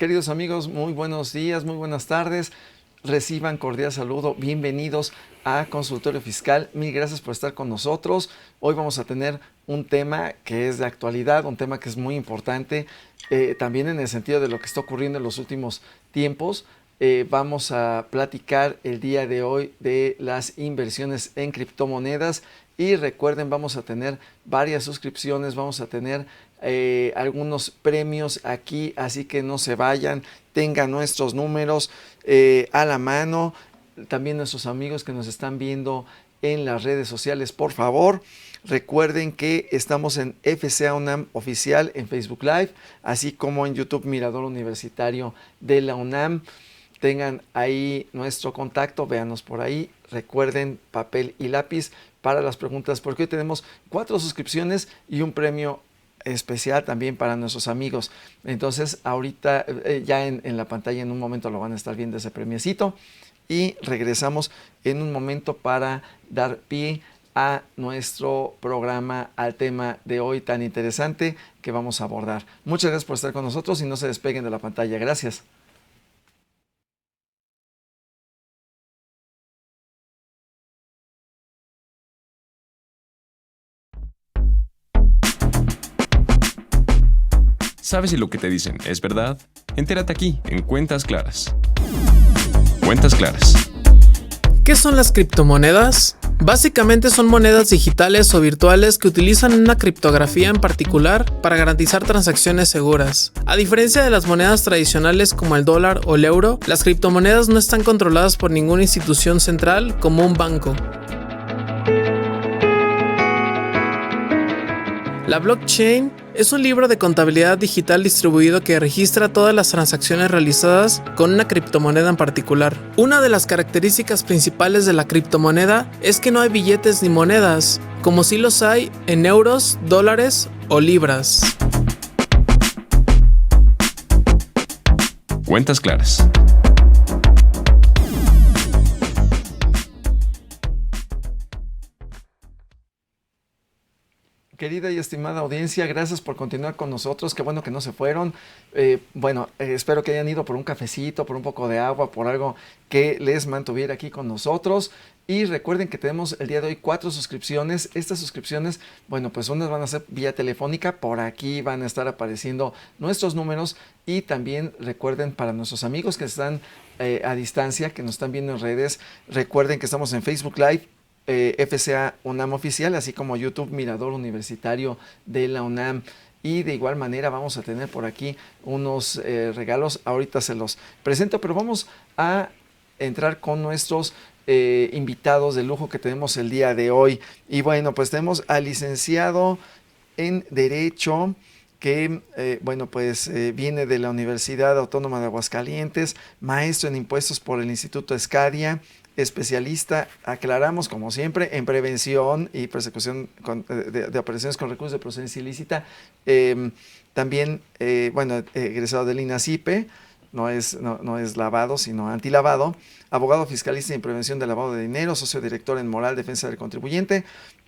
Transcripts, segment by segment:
Queridos amigos, muy buenos días, muy buenas tardes. Reciban cordial saludo, bienvenidos a Consultorio Fiscal. Mil gracias por estar con nosotros. Hoy vamos a tener un tema que es de actualidad, un tema que es muy importante, también en el sentido de lo que está ocurriendo en los últimos tiempos. Vamos a platicar el día de hoy de las inversiones en criptomonedas y recuerden, vamos a tener varias suscripciones, vamos a tener algunos premios aquí, así que no se vayan, tengan nuestros números a la mano. También nuestros amigos que nos están viendo en las redes sociales, por favor, recuerden que estamos en FCA UNAM Oficial en Facebook Live, así como en YouTube Mirador Universitario de la UNAM. Tengan ahí nuestro contacto, véanos por ahí. Recuerden papel y lápiz para las preguntas, porque hoy tenemos 4 suscripciones y un premio especial también para nuestros amigos. Entonces ahorita ya en la pantalla en un momento lo van a estar viendo ese premiecito y regresamos en un momento para dar pie a nuestro programa, al tema de hoy tan interesante que vamos a abordar. Muchas gracias por estar con nosotros y no se despeguen de la pantalla. Gracias. ¿Sabes si lo que te dicen es verdad? Entérate aquí, en Cuentas Claras. Cuentas Claras. ¿Qué son las criptomonedas? Básicamente son monedas digitales o virtuales que utilizan una criptografía en particular para garantizar transacciones seguras. A diferencia de las monedas tradicionales como el dólar o el euro, las criptomonedas no están controladas por ninguna institución central como un banco. La blockchain es un libro de contabilidad digital distribuido que registra todas las transacciones realizadas con una criptomoneda en particular. Una de las características principales de la criptomoneda es que no hay billetes ni monedas, como sí los hay en euros, dólares o libras. Cuentas Claras. Querida y estimada audiencia, gracias por continuar con nosotros. Qué bueno que no se fueron. Espero que hayan ido por un cafecito, por un poco de agua, por algo que les mantuviera aquí con nosotros. Y recuerden que tenemos el día de hoy 4 suscripciones. Estas suscripciones, pues unas van a ser vía telefónica. Por aquí van a estar apareciendo nuestros números. Y también recuerden, para nuestros amigos que están a distancia, que nos están viendo en redes, recuerden que estamos en Facebook Live, FCA UNAM Oficial, así como YouTube Mirador Universitario de la UNAM. Y de igual manera vamos a tener por aquí unos regalos, ahorita se los presento, pero vamos a entrar con nuestros invitados de lujo que tenemos el día de hoy. Y bueno, pues tenemos al licenciado en Derecho, que viene de la Universidad Autónoma de Aguascalientes, maestro en impuestos por el Instituto Escadia, especialista, aclaramos como siempre, en prevención y persecución de operaciones con recursos de procedencia ilícita. También, egresado del INACIPE, no es lavado, sino antilavado, abogado fiscalista en prevención de lavado de dinero, socio director en Moral Defensa del Contribuyente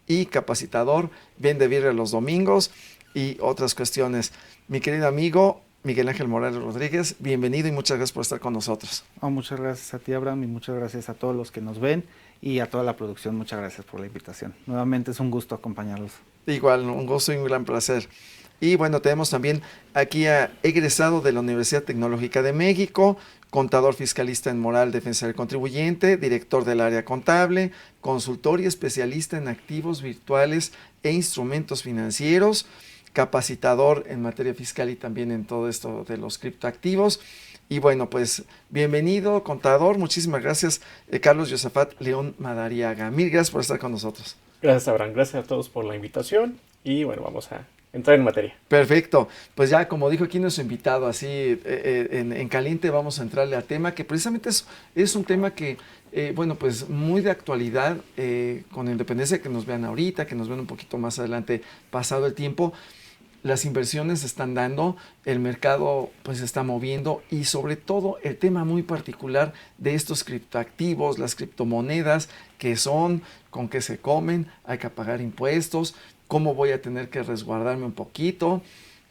y capacitador, vende birria los domingos y otras cuestiones. Mi querido amigo Miguel Ángel Morales Rodríguez, bienvenido y muchas gracias por estar con nosotros. Muchas gracias a ti, Abraham, y muchas gracias a todos los que nos ven y a toda la producción. Muchas gracias por la invitación. Nuevamente es un gusto acompañarlos. Igual, un gusto y un gran placer. Y bueno, tenemos también aquí a egresado de la Universidad Tecnológica de México, contador fiscalista en Moral Defensa del Contribuyente, director del área contable, consultor y especialista en activos virtuales e instrumentos financieros, capacitador en materia fiscal y también en todo esto de los criptoactivos. Y bueno, pues bienvenido, contador. Muchísimas gracias, Carlos Josafat León Madariaga. Mil gracias por estar con nosotros. Gracias, Abraham. Gracias a todos por la invitación. Y bueno, vamos a entrar en materia. Perfecto. Pues ya, como dijo aquí nuestro invitado, así en caliente vamos a entrarle al tema, que precisamente es un tema que, pues muy de actualidad, con independencia de que nos vean ahorita, que nos vean un poquito más adelante, pasado el tiempo. Las inversiones se están dando, el mercado pues se está moviendo y sobre todo el tema muy particular de estos criptoactivos, las criptomonedas, qué son, con qué se comen, hay que pagar impuestos, cómo voy a tener que resguardarme un poquito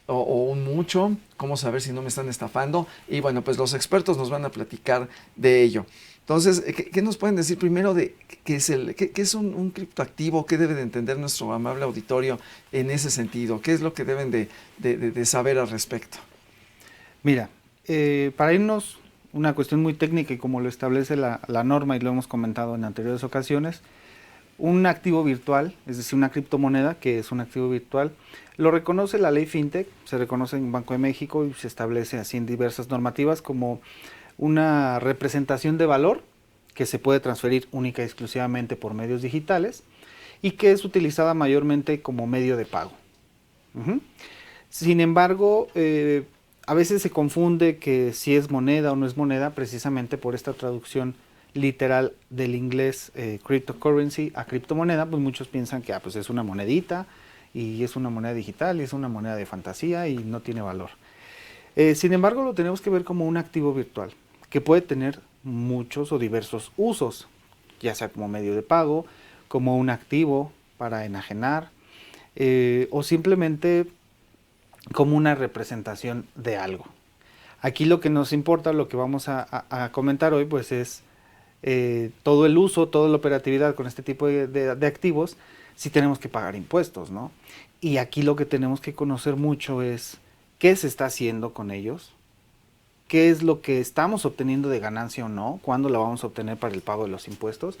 o un mucho, cómo saber si no me están estafando. Y bueno, pues los expertos nos van a platicar de ello. Entonces, ¿qué nos pueden decir primero de qué es un criptoactivo? ¿Qué debe de entender nuestro amable auditorio en ese sentido? ¿Qué es lo que deben de saber al respecto? Mira, para irnos una cuestión muy técnica y como lo establece la norma y lo hemos comentado en anteriores ocasiones, un activo virtual, es decir, una criptomoneda que es un activo virtual, lo reconoce la ley FinTech, se reconoce en Banco de México y se establece así en diversas normativas como una representación de valor que se puede transferir única y exclusivamente por medios digitales y que es utilizada mayormente como medio de pago. Sin embargo, a veces se confunde que si es moneda o no es moneda precisamente por esta traducción literal del inglés cryptocurrency a criptomoneda, pues muchos piensan que pues es una monedita y es una moneda digital y es una moneda de fantasía y no tiene valor. Sin embargo, lo tenemos que ver como un activo virtual que puede tener muchos o diversos usos, ya sea como medio de pago, como un activo para enajenar o simplemente como una representación de algo. Aquí lo que nos importa, lo que vamos a comentar hoy, pues es todo el uso, toda la operatividad con este tipo de activos, si tenemos que pagar impuestos, ¿no? Y aquí lo que tenemos que conocer mucho es qué se está haciendo con ellos, qué es lo que estamos obteniendo de ganancia o no, cuándo la vamos a obtener para el pago de los impuestos,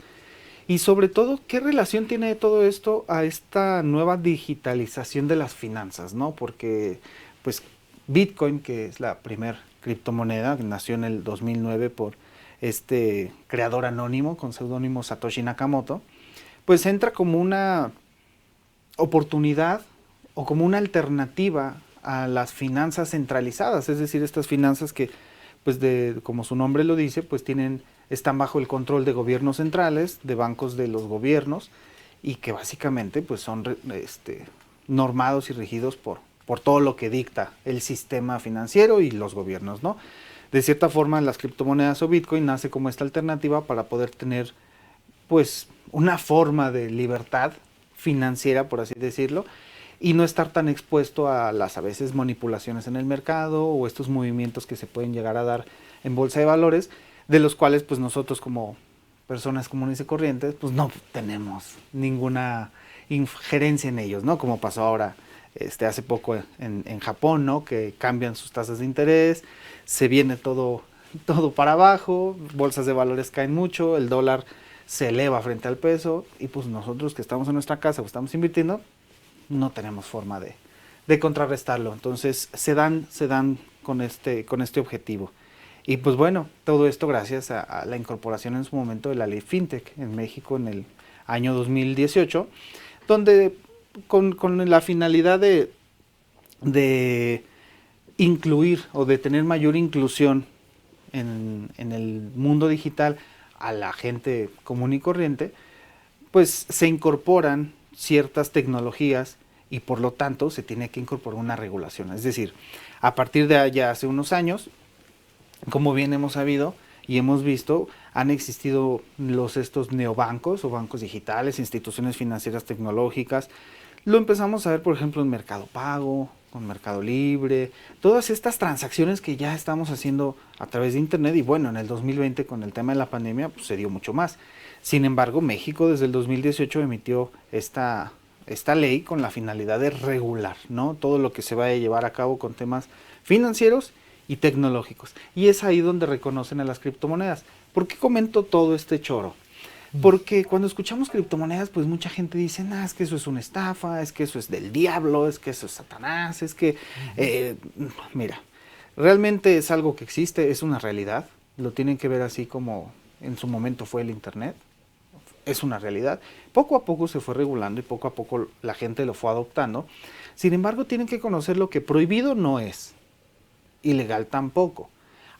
y sobre todo, qué relación tiene todo esto a esta nueva digitalización de las finanzas, ¿no? Porque, pues, Bitcoin, que es la primer criptomoneda, que nació en el 2009 por este creador anónimo con seudónimo Satoshi Nakamoto, pues entra como una oportunidad o como una alternativa a las finanzas centralizadas, es decir, estas finanzas que, pues como su nombre lo dice, pues están bajo el control de gobiernos centrales, de bancos de los gobiernos, y que básicamente pues son normados y regidos por todo lo que dicta el sistema financiero y los gobiernos, ¿no? De cierta forma, las criptomonedas o Bitcoin nace como esta alternativa para poder tener pues una forma de libertad financiera, por así decirlo, y no estar tan expuesto a las a veces manipulaciones en el mercado o estos movimientos que se pueden llegar a dar en bolsa de valores, de los cuales pues nosotros como personas comunes y corrientes pues no tenemos ninguna injerencia en ellos, ¿no? Como pasó ahora hace poco en Japón, ¿no? Que cambian sus tasas de interés, se viene todo para abajo, bolsas de valores caen mucho, el dólar se eleva frente al peso y pues nosotros que estamos en nuestra casa o estamos invirtiendo no tenemos forma de contrarrestarlo. Entonces se dan con este objetivo. Y pues bueno, todo esto gracias a la incorporación en su momento de la ley FinTech en México en el año 2018, donde con la finalidad de incluir o de tener mayor inclusión en el mundo digital a la gente común y corriente, pues se incorporan ciertas tecnologías y por lo tanto se tiene que incorporar una regulación. Es decir, a partir de allá hace unos años, como bien hemos sabido y hemos visto, han existido estos neobancos o bancos digitales, instituciones financieras tecnológicas. Lo empezamos a ver, por ejemplo, en Mercado Pago, con Mercado Libre, todas estas transacciones que ya estamos haciendo a través de Internet y bueno, en el 2020 con el tema de la pandemia pues, se dio mucho más. Sin embargo, México desde el 2018 emitió esta ley con la finalidad de regular, ¿no? Todo lo que se vaya a llevar a cabo con temas financieros y tecnológicos. Y es ahí donde reconocen a las criptomonedas. ¿Por qué comento todo este choro? Porque cuando escuchamos criptomonedas, pues mucha gente dice, es que eso es una estafa, es que eso es del diablo, es que eso es Satanás, es que... mira, realmente es algo que existe, es una realidad. Lo tienen que ver así como en su momento fue el Internet. Es una realidad. Poco a poco se fue regulando y poco a poco la gente lo fue adoptando. Sin embargo, tienen que conocer lo que prohibido no es, ilegal tampoco.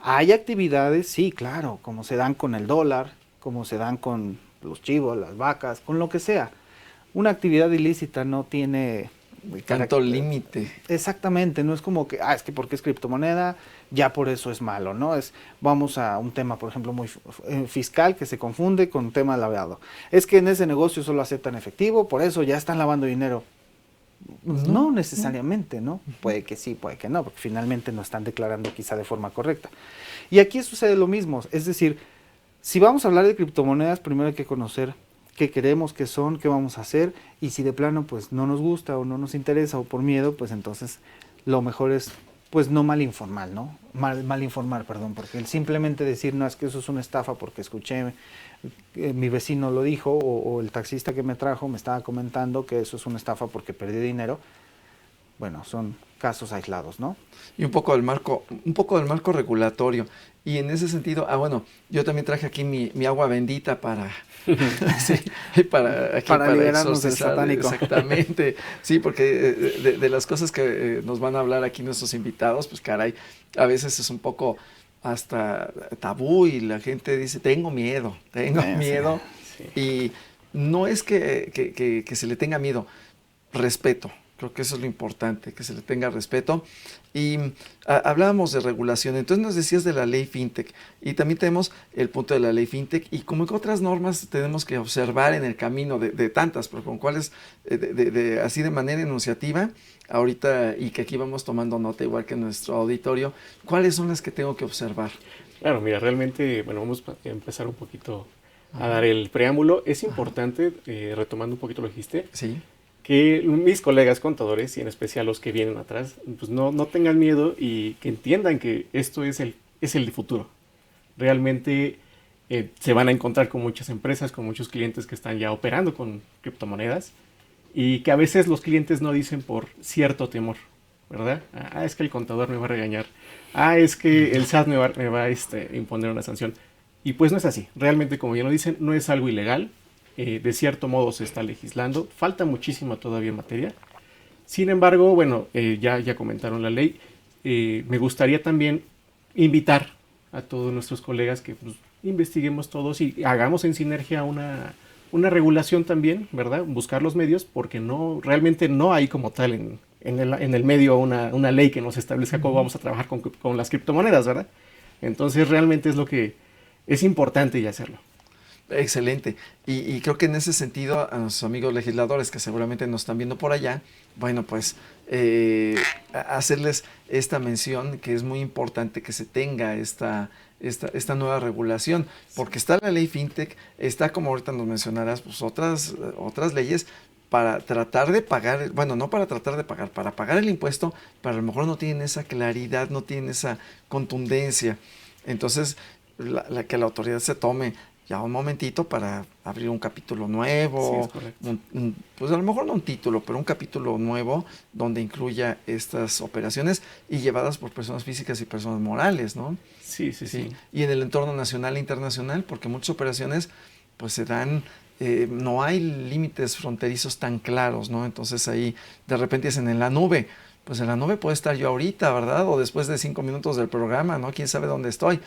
Hay actividades, sí, claro, como se dan con el dólar, como se dan con los chivos, las vacas, con lo que sea. Una actividad ilícita no tiene... tanto límite. Exactamente, no es como que, es que porque es criptomoneda, ya por eso es malo, ¿no? Vamos a un tema, por ejemplo, muy fiscal, que se confunde con un tema de lavado. Es que en ese negocio solo aceptan efectivo, por eso ya están lavando dinero. No necesariamente, ¿no? Puede que sí, puede que no, porque finalmente no están declarando quizá de forma correcta. Y aquí sucede lo mismo, es decir, Si vamos a hablar de criptomonedas, primero hay que conocer qué queremos, qué son, qué vamos a hacer, y si de plano pues no nos gusta o no nos interesa o por miedo, pues entonces lo mejor es pues no mal informar, ¿no? Mal informar, perdón, porque el simplemente decir, no, es que eso es una estafa porque escuché, mi vecino lo dijo, o el taxista que me trajo me estaba comentando que eso es una estafa porque perdí dinero. Bueno, son casos aislados, ¿no? Y un poco del marco regulatorio. Y en ese sentido, bueno, yo también traje aquí mi agua bendita para, sí, para liberarnos del exorcizar, satánico. exactamente. Sí, porque de las cosas que nos van a hablar aquí nuestros invitados, pues caray, a veces es un poco hasta tabú y la gente dice, tengo miedo. Sí. Y no es que se le tenga miedo, respeto. Creo que eso es lo importante, que se le tenga respeto. Y hablábamos de regulación, entonces nos decías de la ley FinTech y también tenemos el punto de la ley FinTech y como que otras normas tenemos que observar en el camino de tantas, pero con cuáles, así de manera enunciativa, ahorita y que aquí vamos tomando nota igual que nuestro auditorio, ¿cuáles son las que tengo que observar? Claro, mira, realmente, bueno, vamos a empezar un poquito a dar el preámbulo. Es importante, retomando un poquito lo que dijiste, Sí. que mis colegas contadores, y en especial los que vienen atrás, pues no tengan miedo y que entiendan que esto es el futuro. Realmente se van a encontrar con muchas empresas, con muchos clientes que están ya operando con criptomonedas y que a veces los clientes no dicen por cierto temor, ¿verdad? Es que el contador me va a regañar. Es que el SAT me va a imponer una sanción. Y pues no es así. Realmente, como bien lo dicen, no es algo ilegal. De cierto modo se está legislando, falta muchísimo todavía en materia. Sin embargo, bueno, ya comentaron la ley. Me gustaría también invitar a todos nuestros colegas que pues, investiguemos todos y hagamos en sinergia una regulación también, ¿verdad? Buscar los medios, porque realmente no hay como tal en el medio una ley que nos establezca cómo vamos a trabajar con las criptomonedas, ¿verdad? Entonces realmente es lo que es importante ya hacerlo. Excelente. Y creo que en ese sentido, a nuestros amigos legisladores que seguramente nos están viendo por allá, bueno, pues hacerles esta mención que es muy importante que se tenga esta nueva regulación, porque está la ley FinTech, está como ahorita nos mencionarás, pues otras leyes para tratar de pagar, bueno, no para tratar de pagar, para pagar el impuesto, pero a lo mejor no tienen esa claridad, no tienen esa contundencia. Entonces, que la autoridad se tome ya un momentito para abrir un capítulo nuevo, Sí, es correcto. pues a lo mejor no un título, pero un capítulo nuevo donde incluya estas operaciones y llevadas por personas físicas y personas morales, ¿no? Sí. Y en el entorno nacional e internacional, porque muchas operaciones pues se dan, no hay límites fronterizos tan claros, ¿no? Entonces ahí de repente dicen en la nube, pues en la nube puede estar yo ahorita, ¿verdad? O después de 5 minutos del programa, ¿no? Quién sabe dónde estoy,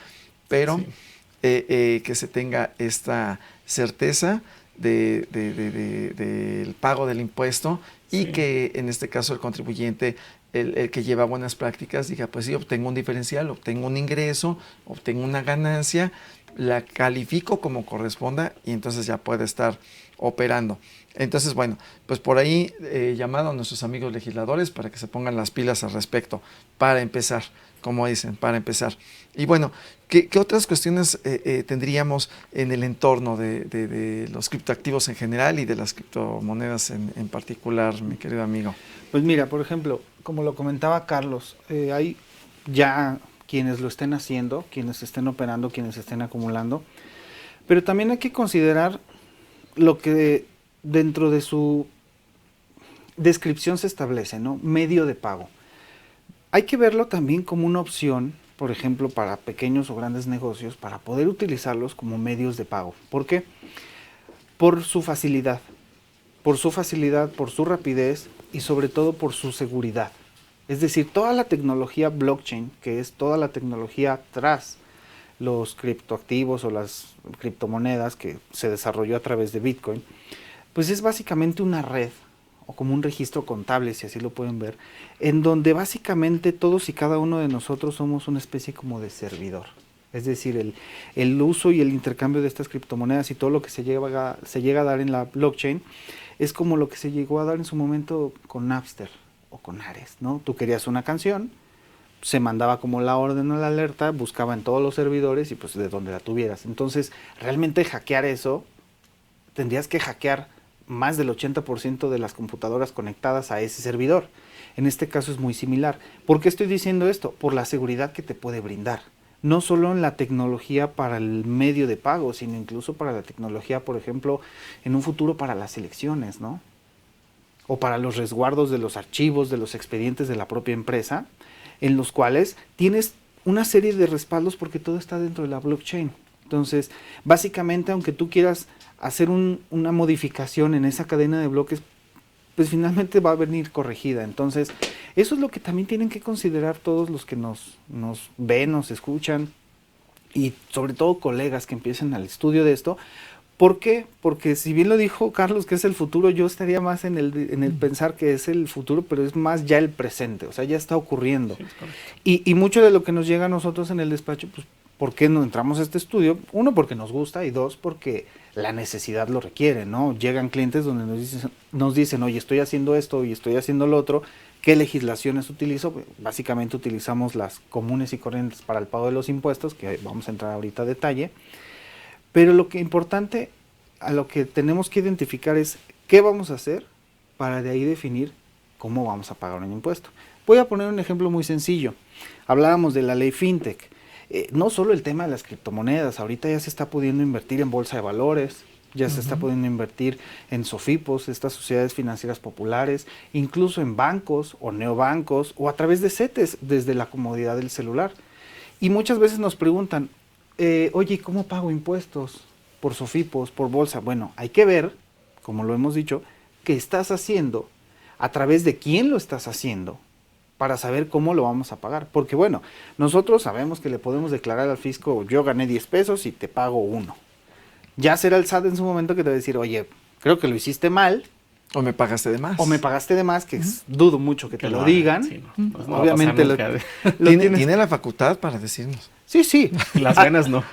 pero... Sí. Que se tenga esta certeza del pago del impuesto y Sí. que en este caso el contribuyente, el que lleva buenas prácticas, diga, pues sí, obtengo un diferencial, obtengo un ingreso, obtengo una ganancia, la califico como corresponda y entonces ya puede estar operando. Entonces, bueno, pues por ahí llamado a nuestros amigos legisladores para que se pongan las pilas al respecto, para empezar, como dicen, para empezar. Y bueno, ¿qué otras cuestiones tendríamos en el entorno de los criptoactivos en general y de las criptomonedas en particular, mi querido amigo? Pues mira, por ejemplo, como lo comentaba Carlos, hay ya quienes lo estén haciendo, quienes estén operando, quienes estén acumulando, pero también hay que considerar lo que dentro de su descripción se establece, ¿no? Medio de pago. Hay que verlo también como una opción, por ejemplo, para pequeños o grandes negocios, para poder utilizarlos como medios de pago. ¿Por qué? Por su facilidad, por su rapidez y sobre todo por su seguridad. Es decir, toda la tecnología blockchain, que es toda la tecnología tras los criptoactivos o las criptomonedas que se desarrolló a través de Bitcoin, pues es básicamente una red o como un registro contable, si así lo pueden ver, en donde básicamente todos y cada uno de nosotros somos una especie como de servidor. Es decir, el uso y el intercambio de estas criptomonedas y todo lo que se llega a dar en la blockchain es como lo que se llegó a dar en su momento con Napster o con Ares, ¿no? Tú querías una canción, se mandaba como la orden a la alerta, buscaba en todos los servidores y pues de donde la tuvieras. Entonces, realmente hackear eso, tendrías que hackear más del 80% de las computadoras conectadas a ese servidor. En este caso es muy similar. ¿Por qué estoy diciendo esto? Por la seguridad que te puede brindar. No solo en la tecnología para el medio de pago, sino incluso para la tecnología, por ejemplo, en un futuro para las elecciones, ¿no? O para los resguardos de los archivos, de los expedientes de la propia empresa, en los cuales tienes una serie de respaldos porque todo está dentro de la blockchain. Entonces, básicamente, aunque tú quieras hacer una modificación en esa cadena de bloques, pues finalmente va a venir corregida. Entonces, eso es lo que también tienen que considerar todos los que nos ven, nos escuchan, y sobre todo colegas que empiecen al estudio de esto. ¿Por qué? Porque si bien lo dijo Carlos que es el futuro, yo estaría más en el pensar que es el futuro, pero es más ya el presente, o sea, ya está ocurriendo. Sí, y mucho de lo que nos llega a nosotros en el despacho, pues, ¿por qué no entramos a este estudio? Uno, porque nos gusta, y dos, porque la necesidad lo requiere, ¿no? Llegan clientes donde nos dicen, oye, estoy haciendo esto y estoy haciendo lo otro, ¿qué legislaciones utilizo? Básicamente utilizamos las comunes y corrientes para el pago de los impuestos, que vamos a entrar ahorita a detalle, pero lo que importante, a lo que tenemos que identificar es qué vamos a hacer para de ahí definir cómo vamos a pagar un impuesto. Voy a poner un ejemplo muy sencillo. Hablábamos de la ley FinTech. No solo el tema de las criptomonedas, ahorita ya se está pudiendo invertir en bolsa de valores, ya se está pudiendo invertir en SOFIPOS, estas sociedades financieras populares, incluso en bancos o neobancos o a través de CETES desde la comodidad del celular. Y muchas veces nos preguntan, oye, ¿cómo pago impuestos por SOFIPOS, por bolsa? Bueno, hay que ver, como lo hemos dicho, qué estás haciendo, a través de quién lo estás haciendo, para saber cómo lo vamos a pagar. Porque bueno, nosotros sabemos que le podemos declarar al fisco, yo gané 10 pesos y te pago 1. Ya será el SAT en su momento que te va a decir, oye, creo que lo hiciste mal. O me pagaste de más. O me pagaste de más, que dudo mucho que te lo digan. Sí, no obviamente tiene la facultad para decirnos. Sí, sí. Las ganas no.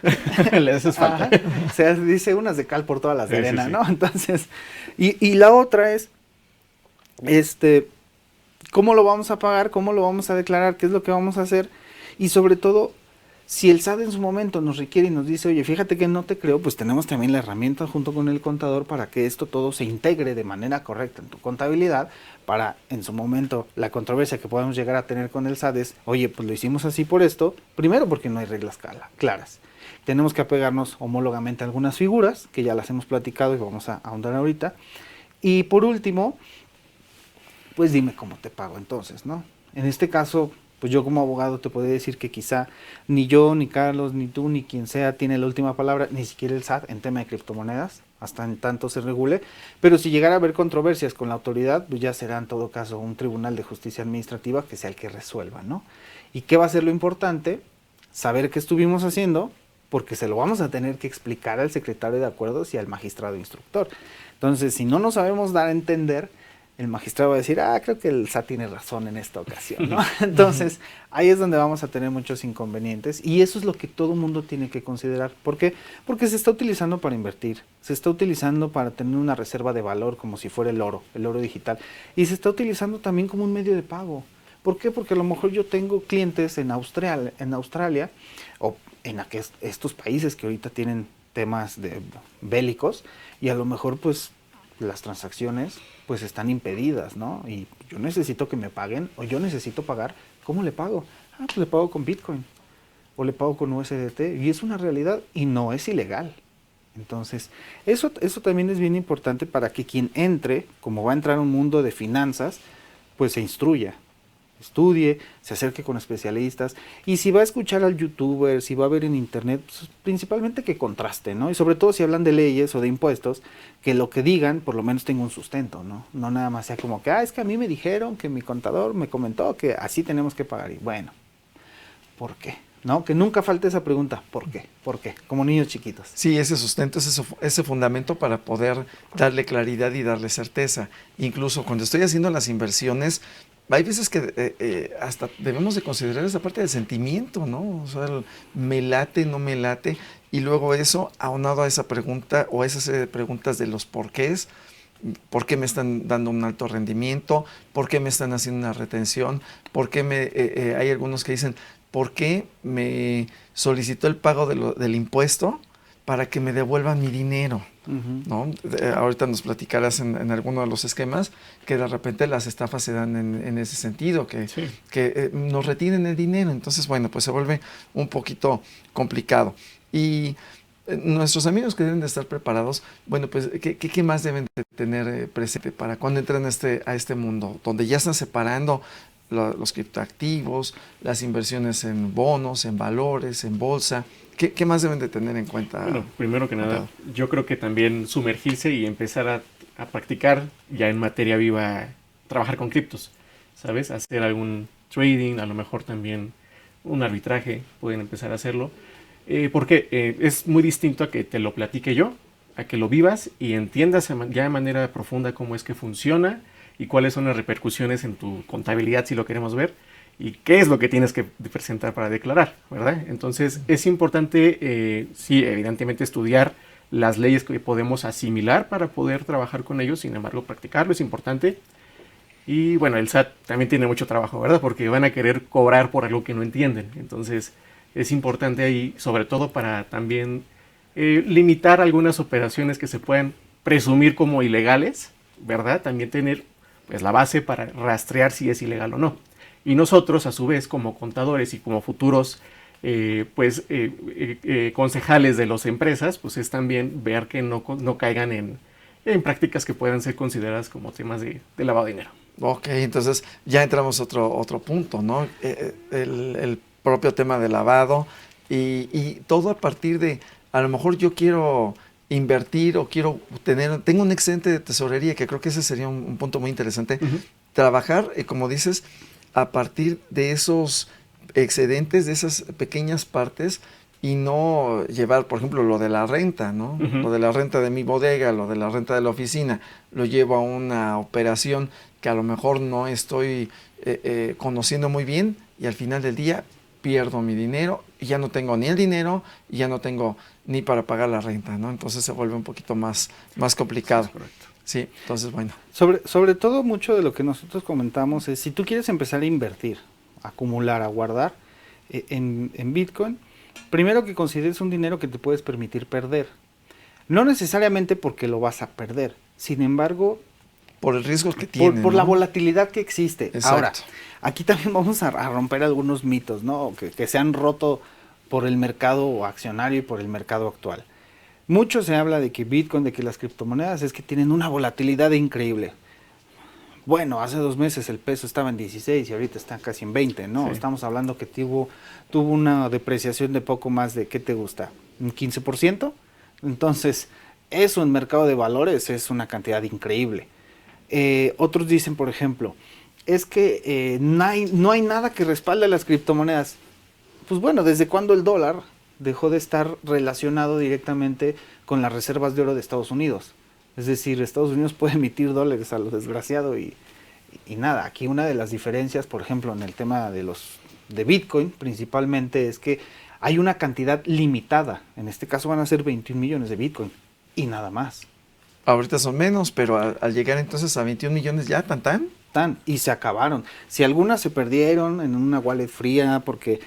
Les hace falta. O sea, dice unas de cal por todas las de arena, sí. ¿No? Entonces, y la otra es, ¿cómo lo vamos a pagar? ¿Cómo lo vamos a declarar? ¿Qué es lo que vamos a hacer? Y sobre todo, si el SAT en su momento nos requiere y nos dice, oye, fíjate que no te creo, pues tenemos también la herramienta junto con el contador para que esto todo se integre de manera correcta en tu contabilidad, para en su momento la controversia que podemos llegar a tener con el SAT es, oye, pues lo hicimos así por esto, primero porque no hay reglas claras. Tenemos que apegarnos homólogamente a algunas figuras, que ya las hemos platicado y vamos a ahondar ahorita. Y por último, pues dime cómo te pago entonces, ¿no? En este caso, pues yo como abogado te podría decir que quizá ni yo, ni Carlos, ni tú, ni quien sea tiene la última palabra, ni siquiera el SAT en tema de criptomonedas, hasta en tanto se regule, pero si llegara a haber controversias con la autoridad, pues ya será en todo caso un tribunal de justicia administrativa que sea el que resuelva, ¿no? ¿Y qué va a ser lo importante? Saber qué estuvimos haciendo, porque se lo vamos a tener que explicar al secretario de acuerdos y al magistrado instructor. Entonces, si no nos sabemos dar a entender, el magistrado va a decir, creo que el SAT tiene razón en esta ocasión, ¿no? Entonces, ahí es donde vamos a tener muchos inconvenientes y eso es lo que todo mundo tiene que considerar. ¿Por qué? Porque se está utilizando para invertir, se está utilizando para tener una reserva de valor como si fuera el oro digital, y se está utilizando también como un medio de pago. ¿Por qué? Porque a lo mejor yo tengo clientes en Australia o en estos países que ahorita tienen temas bélicos y a lo mejor pues las transacciones pues están impedidas, ¿no? Y yo necesito que me paguen o yo necesito pagar, ¿cómo le pago? Pues le pago con Bitcoin o le pago con USDT y es una realidad y no es ilegal. Entonces, eso también es bien importante para que quien entre, como va a entrar a un mundo de finanzas, pues se instruya, estudie, se acerque con especialistas y si va a escuchar al youtuber, si va a ver en internet, pues principalmente que contraste, ¿no? Y sobre todo si hablan de leyes o de impuestos, que lo que digan por lo menos tenga un sustento, ¿no? No nada más sea como que, es que a mí me dijeron, que mi contador me comentó que así tenemos que pagar. Y bueno, ¿por qué? ¿No? Que nunca falte esa pregunta, ¿por qué? ¿Por qué? Como niños chiquitos. Sí, ese sustento, ese fundamento para poder darle claridad y darle certeza. Incluso cuando estoy haciendo las inversiones, hay veces que hasta debemos de considerar esa parte del sentimiento, ¿no? O sea, me late, no me late, y luego eso, aunado a esa pregunta o esas preguntas de los porqués, ¿Por qué me están dando un alto rendimiento? ¿Por qué me están haciendo una retención? ¿Por qué hay algunos que dicen, ¿por qué me solicitó el pago del impuesto para que me devuelvan mi dinero? ¿No? Ahorita nos platicarás en alguno de los esquemas que de repente las estafas se dan en ese sentido, que nos retienen el dinero. Entonces, bueno, pues se vuelve un poquito complicado. Y nuestros amigos que deben de estar preparados, bueno, pues, ¿qué más deben de tener presente para cuando entran a este mundo, donde ya están separando los criptoactivos, las inversiones en bonos, en valores, en bolsa? ¿Qué más deben de tener en cuenta? Bueno, primero que nada, yo creo que también sumergirse y empezar a practicar ya en materia viva, trabajar con criptos, ¿sabes? Hacer algún trading, a lo mejor también un arbitraje, pueden empezar a hacerlo. Porque es muy distinto a que te lo platique yo, a que lo vivas y entiendas ya de manera profunda cómo es que funciona y cuáles son las repercusiones en tu contabilidad, si lo queremos ver, y qué es lo que tienes que presentar para declarar, ¿verdad? Entonces es importante, sí, evidentemente estudiar las leyes que podemos asimilar para poder trabajar con ellos, sin embargo practicarlo es importante. Y bueno, el SAT también tiene mucho trabajo, ¿verdad? Porque van a querer cobrar por algo que no entienden. Entonces es importante ahí, sobre todo para también limitar algunas operaciones que se puedan presumir como ilegales, ¿verdad? También tener pues la base para rastrear si es ilegal o no. Y nosotros, a su vez, como contadores y como futuros concejales de las empresas, pues es también ver que no caigan en prácticas que puedan ser consideradas como temas de lavado de dinero. Ok, entonces ya entramos a otro punto, ¿no? El propio tema de lavado y todo a partir de, a lo mejor yo quiero invertir o tengo un excedente de tesorería, que creo que ese sería un punto muy interesante. Trabajar, como dices, a partir de esos excedentes, de esas pequeñas partes, y no llevar, por ejemplo, lo de la renta, ¿no? Lo de la renta de mi bodega, lo de la renta de la oficina, lo llevo a una operación que a lo mejor no estoy conociendo muy bien, y al final del día pierdo mi dinero y ya no tengo ni el dinero y ya no tengo ni para pagar la renta, ¿no? Entonces se vuelve un poquito más complicado. Sí, correcto. Sí, entonces bueno. Sobre todo mucho de lo que nosotros comentamos es, si tú quieres empezar a invertir, a acumular, a guardar en Bitcoin, primero que consideres un dinero que te puedes permitir perder. No necesariamente porque lo vas a perder, sin embargo, por el riesgo que tiene, por ¿no? la volatilidad que existe. Exacto. Ahora, aquí también vamos a romper algunos mitos, ¿no? Que se han roto por el mercado accionario y por el mercado actual. Mucho se habla de que Bitcoin, de que las criptomonedas es que tienen una volatilidad increíble. Bueno, hace 2 meses el peso estaba en 16 y ahorita está casi en 20, ¿no? Sí. Estamos hablando que tuvo una depreciación de poco más de, ¿qué te gusta? ¿Un 15%? Entonces, eso en mercado de valores es una cantidad increíble. Otros dicen, por ejemplo, es que no hay nada que respalde las criptomonedas. Pues bueno, ¿desde cuándo el dólar dejó de estar relacionado directamente con las reservas de oro de Estados Unidos? Es decir, Estados Unidos puede emitir dólares a lo desgraciado y nada. Aquí una de las diferencias, por ejemplo, en el tema de Bitcoin principalmente, es que hay una cantidad limitada. En este caso van a ser 21 millones de Bitcoin y nada más. Ahorita son menos, pero al llegar entonces a 21 millones ya, tan. Y se acabaron. Si algunas se perdieron en una wallet fría porque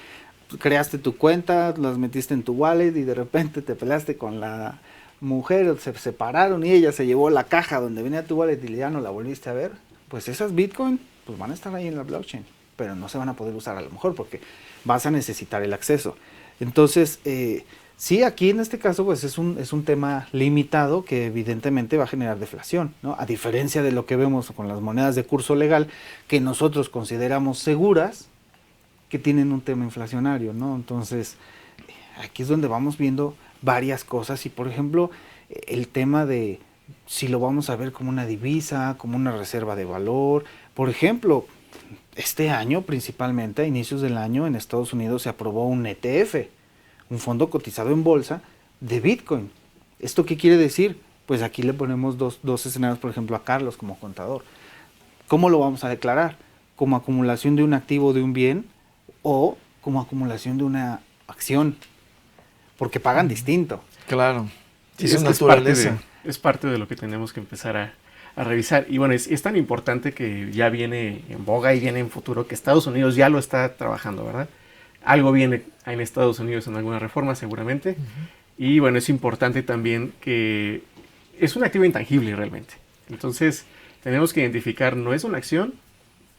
creaste tu cuenta, las metiste en tu wallet y de repente te peleaste con la mujer, se separaron y ella se llevó la caja donde venía tu wallet y ya no la volviste a ver, pues esas Bitcoin pues van a estar ahí en la blockchain, pero no se van a poder usar a lo mejor porque vas a necesitar el acceso. Entonces, sí, aquí en este caso pues es un tema limitado que evidentemente va a generar deflación, ¿no? A diferencia de lo que vemos con las monedas de curso legal que nosotros consideramos seguras, que tienen un tema inflacionario, ¿no? Entonces, aquí es donde vamos viendo varias cosas y, por ejemplo, el tema de si lo vamos a ver como una divisa, como una reserva de valor. Por ejemplo, este año principalmente, a inicios del año, en Estados Unidos se aprobó un ETF, un fondo cotizado en bolsa de Bitcoin. ¿Esto qué quiere decir? Pues aquí le ponemos dos escenarios, por ejemplo, a Carlos como contador. ¿Cómo lo vamos a declarar? ¿Como acumulación de un activo de un bien o como acumulación de una acción? Porque pagan distinto. Claro. Sí, es naturaleza. Es parte de lo que tenemos que empezar a revisar. Y bueno, es tan importante que ya viene en boga y viene en futuro, que Estados Unidos ya lo está trabajando, ¿verdad? Algo viene en Estados Unidos en alguna reforma seguramente. Y bueno, es importante también que es un activo intangible realmente. Entonces, tenemos que identificar, no es una acción,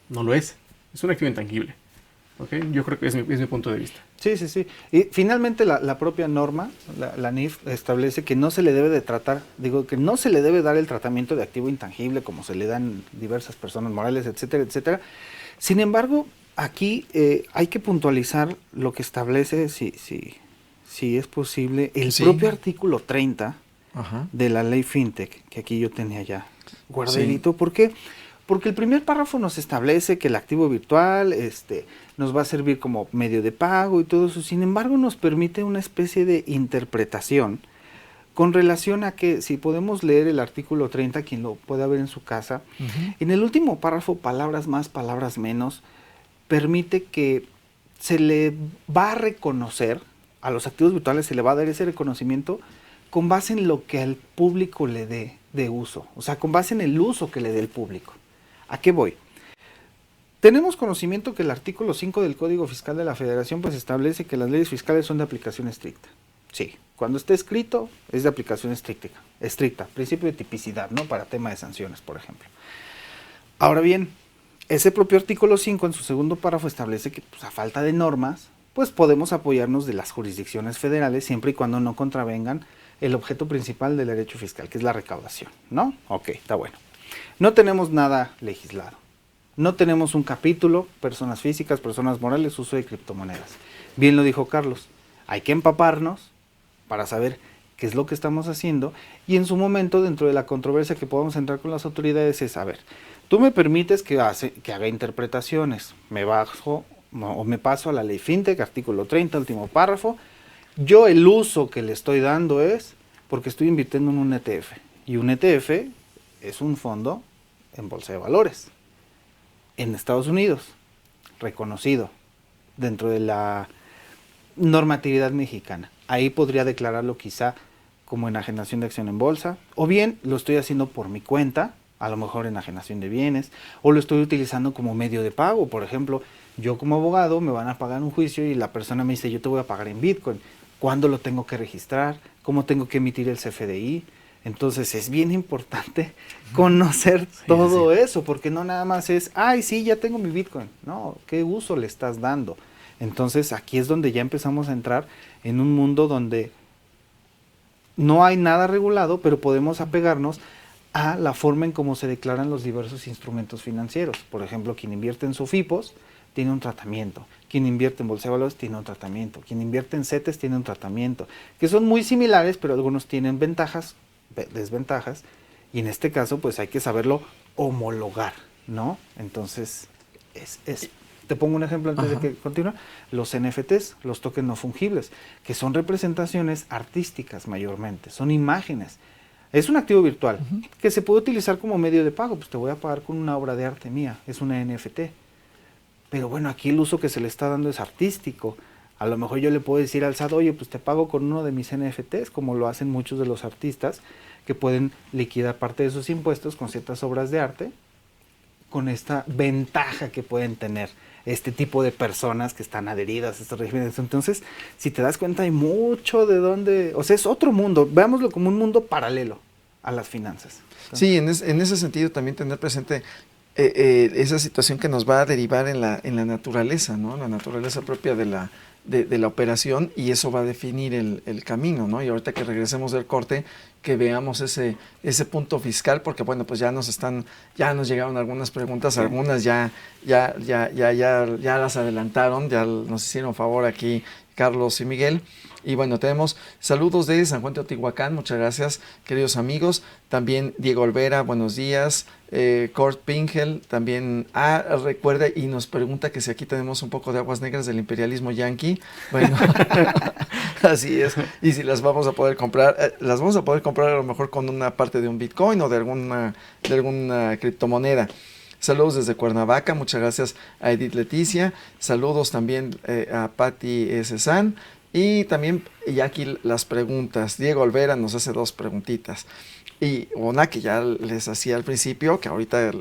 no lo es un activo intangible. ¿Okay? Yo creo que es mi punto de vista. Sí, sí, sí. Y finalmente la propia norma, la NIF, establece que no se le debe de tratar, que no se le debe dar el tratamiento de activo intangible como se le dan diversas personas morales, etcétera, etcétera. Sin embargo, aquí hay que puntualizar lo que establece, si es posible, el propio artículo 30 de la ley FinTech, que aquí yo tenía ya guardadito. Sí. ¿Por qué? Porque el primer párrafo nos establece que el activo virtual nos va a servir como medio de pago y todo eso. Sin embargo, nos permite una especie de interpretación con relación a que, si podemos leer el artículo 30, quien lo pueda ver en su casa, en el último párrafo, palabras más, palabras menos, permite que se le va a reconocer, a los activos virtuales se le va a dar ese reconocimiento con base en lo que al público le dé de uso, o sea, con base en el uso que le dé el público. ¿A qué voy? Tenemos conocimiento que el artículo 5 del Código Fiscal de la Federación pues establece que las leyes fiscales son de aplicación estricta. Sí, cuando esté escrito es de aplicación estricta, principio de tipicidad, ¿no? Para tema de sanciones, por ejemplo. Ahora bien, ese propio artículo 5 en su segundo párrafo establece que pues, a falta de normas, pues podemos apoyarnos de las jurisdicciones federales siempre y cuando no contravengan el objeto principal del derecho fiscal, que es la recaudación, ¿no? Ok, está bueno. No tenemos nada legislado. No tenemos un capítulo, personas físicas, personas morales, uso de criptomonedas. Bien lo dijo Carlos, hay que empaparnos para saber qué es lo que estamos haciendo y en su momento, dentro de la controversia que podamos entrar con las autoridades, es, a ver, tú me permites que haga interpretaciones, me paso a la ley FinTech, artículo 30, último párrafo. Yo el uso que le estoy dando es porque estoy invirtiendo en un ETF. Y un ETF es un fondo en bolsa de valores. En Estados Unidos, reconocido dentro de la normatividad mexicana. Ahí podría declararlo quizá como enajenación de acción en bolsa. O bien lo estoy haciendo por mi cuenta, a lo mejor enajenación de bienes. O lo estoy utilizando como medio de pago. Por ejemplo, yo como abogado me van a pagar un juicio y la persona me dice, yo te voy a pagar en Bitcoin. ¿Cuándo lo tengo que registrar? ¿Cómo tengo que emitir el CFDI? Entonces es bien importante conocer todo eso, porque no nada más es, ay, sí, ya tengo mi Bitcoin. No, ¿qué uso le estás dando? Entonces aquí es donde ya empezamos a entrar en un mundo donde no hay nada regulado, pero podemos apegarnos a la forma en cómo se declaran los diversos instrumentos financieros. Por ejemplo, quien invierte en SOFIPOS tiene un tratamiento. Quien invierte en bolsa de valores tiene un tratamiento. Quien invierte en CETES tiene un tratamiento. Que son muy similares, pero algunos tienen ventajas, desventajas. Y en este caso, pues hay que saberlo homologar, ¿no? Entonces, te pongo un ejemplo antes de que continúe. Los NFTs, los tokens no fungibles, que son representaciones artísticas mayormente, son imágenes. Es un activo virtual que se puede utilizar como medio de pago. Pues te voy a pagar con una obra de arte mía, es una NFT. Pero bueno, aquí el uso que se le está dando es artístico. A lo mejor yo le puedo decir al SAT, oye, pues te pago con uno de mis NFTs, como lo hacen muchos de los artistas, que pueden liquidar parte de sus impuestos con ciertas obras de arte, con esta ventaja que pueden tener este tipo de personas que están adheridas a estos regímenes. Entonces, si te das cuenta, hay mucho de dónde, o sea, es otro mundo, veámoslo como un mundo paralelo a las finanzas. Sí, en ese sentido también tener presente esa situación que nos va a derivar en la naturaleza, ¿no? La naturaleza propia de la operación, y eso va a definir el camino, ¿no? Y ahorita que regresemos del corte, que veamos ese punto fiscal, porque bueno, pues ya nos llegaron algunas preguntas, algunas ya las adelantaron, ya nos hicieron favor aquí Carlos y Miguel. Y bueno, tenemos saludos de San Juan de Teotihuacán, muchas gracias, queridos amigos. También Diego Olvera, buenos días. Kurt Pingel también recuerda y nos pregunta que si aquí tenemos un poco de aguas negras del imperialismo yanqui. Bueno, así es. Y si las vamos a poder comprar, a lo mejor con una parte de un Bitcoin o de alguna criptomoneda. Saludos desde Cuernavaca, muchas gracias a Edith Leticia. Saludos también a Patti Cezanne. Y también, y aquí las preguntas. Diego Olvera nos hace 2 preguntitas. Y una que ya les hacía al principio, que ahorita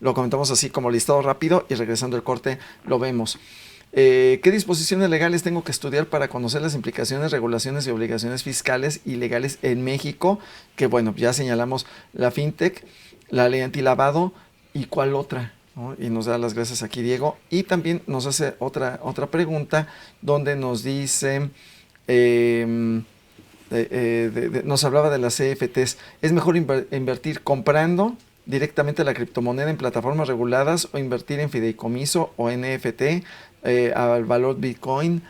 lo comentamos así como listado rápido y regresando al corte lo vemos. ¿Qué disposiciones legales tengo que estudiar para conocer las implicaciones, regulaciones y obligaciones fiscales y legales en México? Que bueno, ya señalamos la FinTech, la ley antilavado y cuál otra, ¿no? Y nos da las gracias aquí Diego. Y también nos hace otra pregunta donde nos dice... nos hablaba de las CFTs. ¿Es mejor invertir comprando directamente la criptomoneda en plataformas reguladas o invertir en fideicomiso o NFT al valor Bitcoin?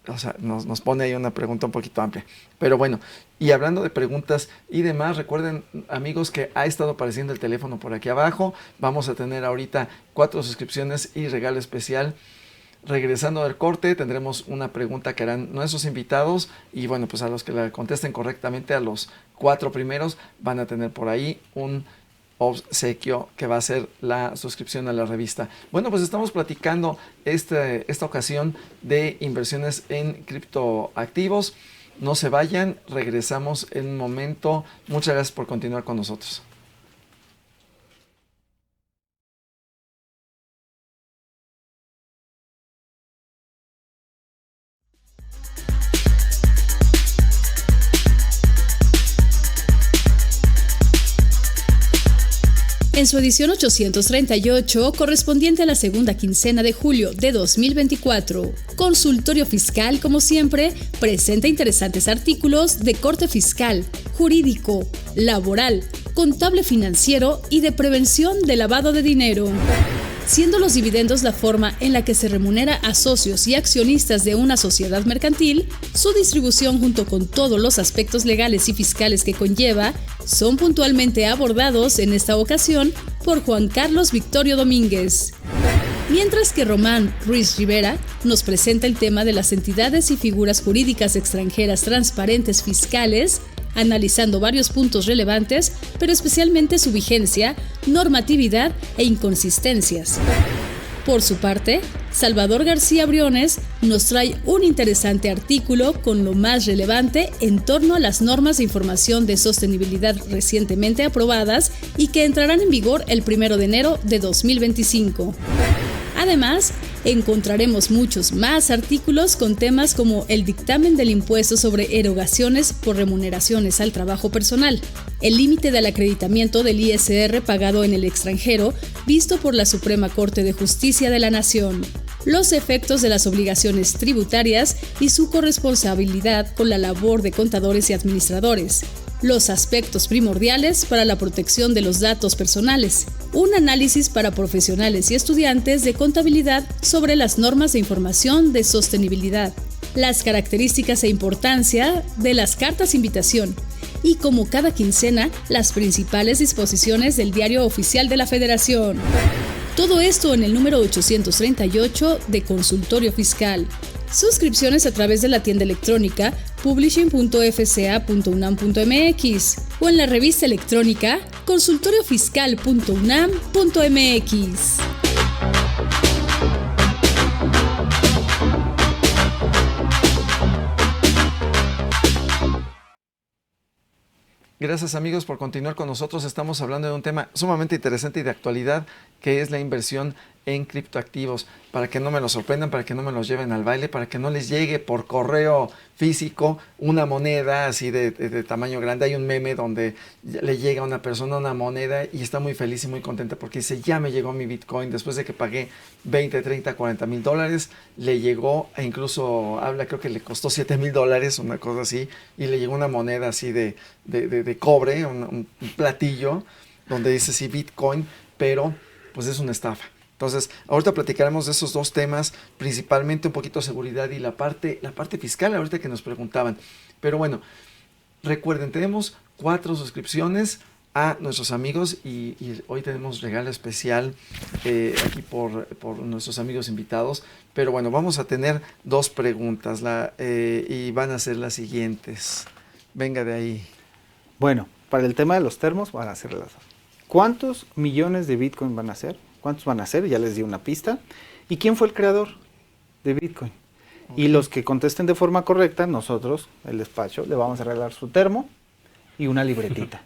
O sea, nos pone ahí una pregunta un poquito amplia. Pero bueno, y hablando de preguntas y demás, recuerden, amigos, que ha estado apareciendo el teléfono por aquí abajo. Vamos a tener ahorita 4 suscripciones y regalo especial. Regresando del corte, tendremos una pregunta que harán nuestros invitados y bueno, pues a los que la contesten correctamente, a los 4 primeros, van a tener por ahí un obsequio que va a ser la suscripción a la revista. Bueno, pues estamos platicando esta ocasión de inversiones en criptoactivos. No se vayan, regresamos en un momento. Muchas gracias por continuar con nosotros. En su edición 838, correspondiente a la segunda quincena de julio de 2024, Consultorio Fiscal, como siempre, presenta interesantes artículos de corte fiscal, jurídico, laboral, contable financiero y de prevención de lavado de dinero. Siendo los dividendos la forma en la que se remunera a socios y accionistas de una sociedad mercantil, su distribución junto con todos los aspectos legales y fiscales que conlleva son puntualmente abordados en esta ocasión por Juan Carlos Victorio Domínguez. Mientras que Román Ruiz Rivera nos presenta el tema de las entidades y figuras jurídicas extranjeras transparentes fiscales, analizando varios puntos relevantes, pero especialmente su vigencia, normatividad e inconsistencias. Por su parte, Salvador García Briones nos trae un interesante artículo con lo más relevante en torno a las normas de información de sostenibilidad recientemente aprobadas y que entrarán en vigor el 1 de enero de 2025. Además, encontraremos muchos más artículos con temas como el dictamen del impuesto sobre erogaciones por remuneraciones al trabajo personal, el límite del acreditamiento del ISR pagado en el extranjero visto por la Suprema Corte de Justicia de la Nación, los efectos de las obligaciones tributarias y su corresponsabilidad con la labor de contadores y administradores, los aspectos primordiales para la protección de los datos personales, un análisis para profesionales y estudiantes de contabilidad sobre las normas de información de sostenibilidad, las características e importancia de las cartas invitación y, como cada quincena, las principales disposiciones del Diario Oficial de la Federación. Todo esto en el número 838 de Consultorio Fiscal. Suscripciones a través de la tienda electrónica publishing.fca.unam.mx o en la revista electrónica consultoriofiscal.unam.mx. Gracias amigos por continuar con nosotros. Estamos hablando de un tema sumamente interesante y de actualidad, que es la inversión en criptoactivos. Para que no me lo sorprendan, para que no me los lleven al baile, para que no les llegue por correo físico una moneda así de tamaño grande. Hay un meme donde le llega a una persona una moneda y está muy feliz y muy contenta porque dice, ya me llegó mi Bitcoin después de que pagué 20, 30, 40 mil dólares. Le llegó, e incluso habla, creo que le costó 7 mil dólares, una cosa así, y le llegó una moneda así de cobre, un platillo donde dice sí Bitcoin, pero pues es una estafa. Entonces, ahorita platicaremos de esos dos temas, principalmente un poquito de seguridad y la parte fiscal, ahorita que nos preguntaban. Pero bueno, recuerden, tenemos 4 suscripciones a nuestros amigos y hoy tenemos regalo especial aquí por nuestros amigos invitados. Pero bueno, vamos a tener 2 preguntas y van a ser las siguientes. Venga de ahí. Bueno, para el tema de los termos van a ser las... ¿Cuántos millones de Bitcoin van a ser? ¿Cuántos van a ser? Ya les di una pista. ¿Y quién fue el creador de Bitcoin? Okay. Y los que contesten de forma correcta, nosotros, el despacho, le vamos a regalar su termo y una libretita.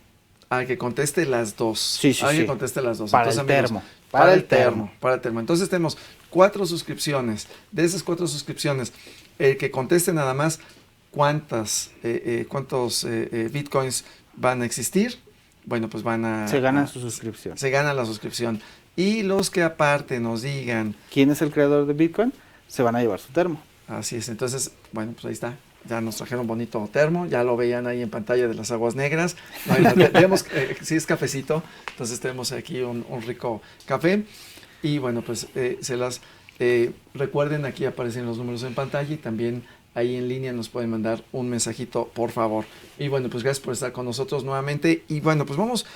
a que conteste las dos. Sí, sí, a que sí. conteste las dos. Para Entonces, el amigos, termo. Para el termo. Para el termo. Entonces tenemos 4 suscripciones. De esas 4 suscripciones, el que conteste nada más cuántos bitcoins van a existir, bueno, pues van a... Se ganan su suscripción. Se gana la suscripción. Y los que aparte nos digan... ¿Quién es el creador de Bitcoin? Se van a llevar su termo. Así es. Entonces, bueno, pues ahí está. Ya nos trajeron bonito termo, ya lo veían ahí en pantalla de las aguas negras. Tenemos, sí es cafecito, entonces tenemos aquí un rico café. Y bueno, pues recuerden, aquí aparecen los números en pantalla y también ahí en línea nos pueden mandar un mensajito, por favor. Y bueno, pues gracias por estar con nosotros nuevamente. Y bueno, pues vamos,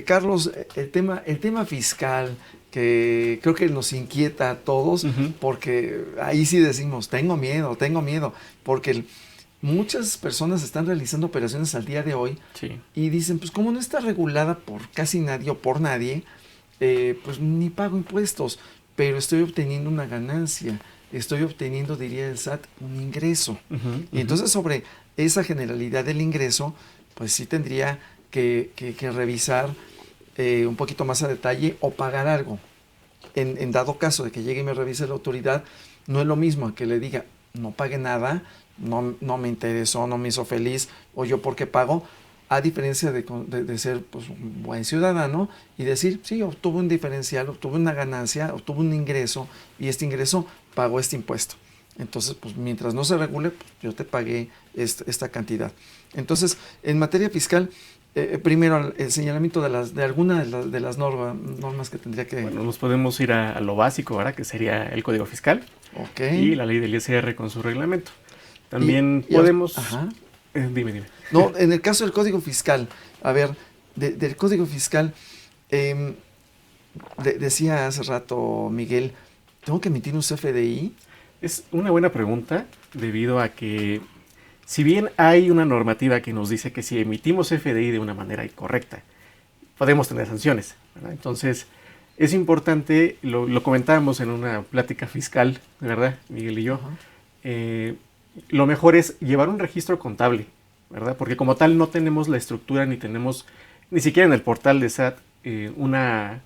Carlos, el tema fiscal, que creo que nos inquieta a todos, porque ahí sí decimos, tengo miedo, porque muchas personas están realizando operaciones al día de hoy y dicen, pues como no está regulada por casi nadie o por nadie, pues ni pago impuestos, pero estoy obteniendo una ganancia, estoy obteniendo, diría el SAT, un ingreso. Y entonces sobre esa generalidad del ingreso, pues sí tendría que revisar un poquito más a detalle o pagar algo. En dado caso de que llegue y me revise la autoridad, no es lo mismo a que le diga, no pague nada, no me interesó, no me hizo feliz, o yo por qué pago, a diferencia de ser pues, un buen ciudadano y decir, sí, obtuve un diferencial, obtuve una ganancia, obtuve un ingreso, y este ingreso pagó este impuesto. Entonces, pues mientras no se regule, pues, yo te pagué esta cantidad. Entonces, en materia fiscal, primero el señalamiento de alguna de las normas que tendría que... Bueno, nos podemos ir a lo básico, ¿verdad? Que sería el Código Fiscal y la ley del ISR con su reglamento. También podemos... Dime. No, en el caso del Código Fiscal, a ver, del Código Fiscal, decía hace rato Miguel, ¿tengo que emitir un CFDI? Es una buena pregunta, debido a que si bien hay una normativa que nos dice que si emitimos CFDI de una manera incorrecta, podemos tener sanciones, ¿verdad? Entonces, es importante, lo comentábamos en una plática fiscal, ¿verdad, Miguel y yo? Lo mejor es llevar un registro contable, ¿verdad? Porque como tal no tenemos la estructura, ni siquiera en el portal de SAT, una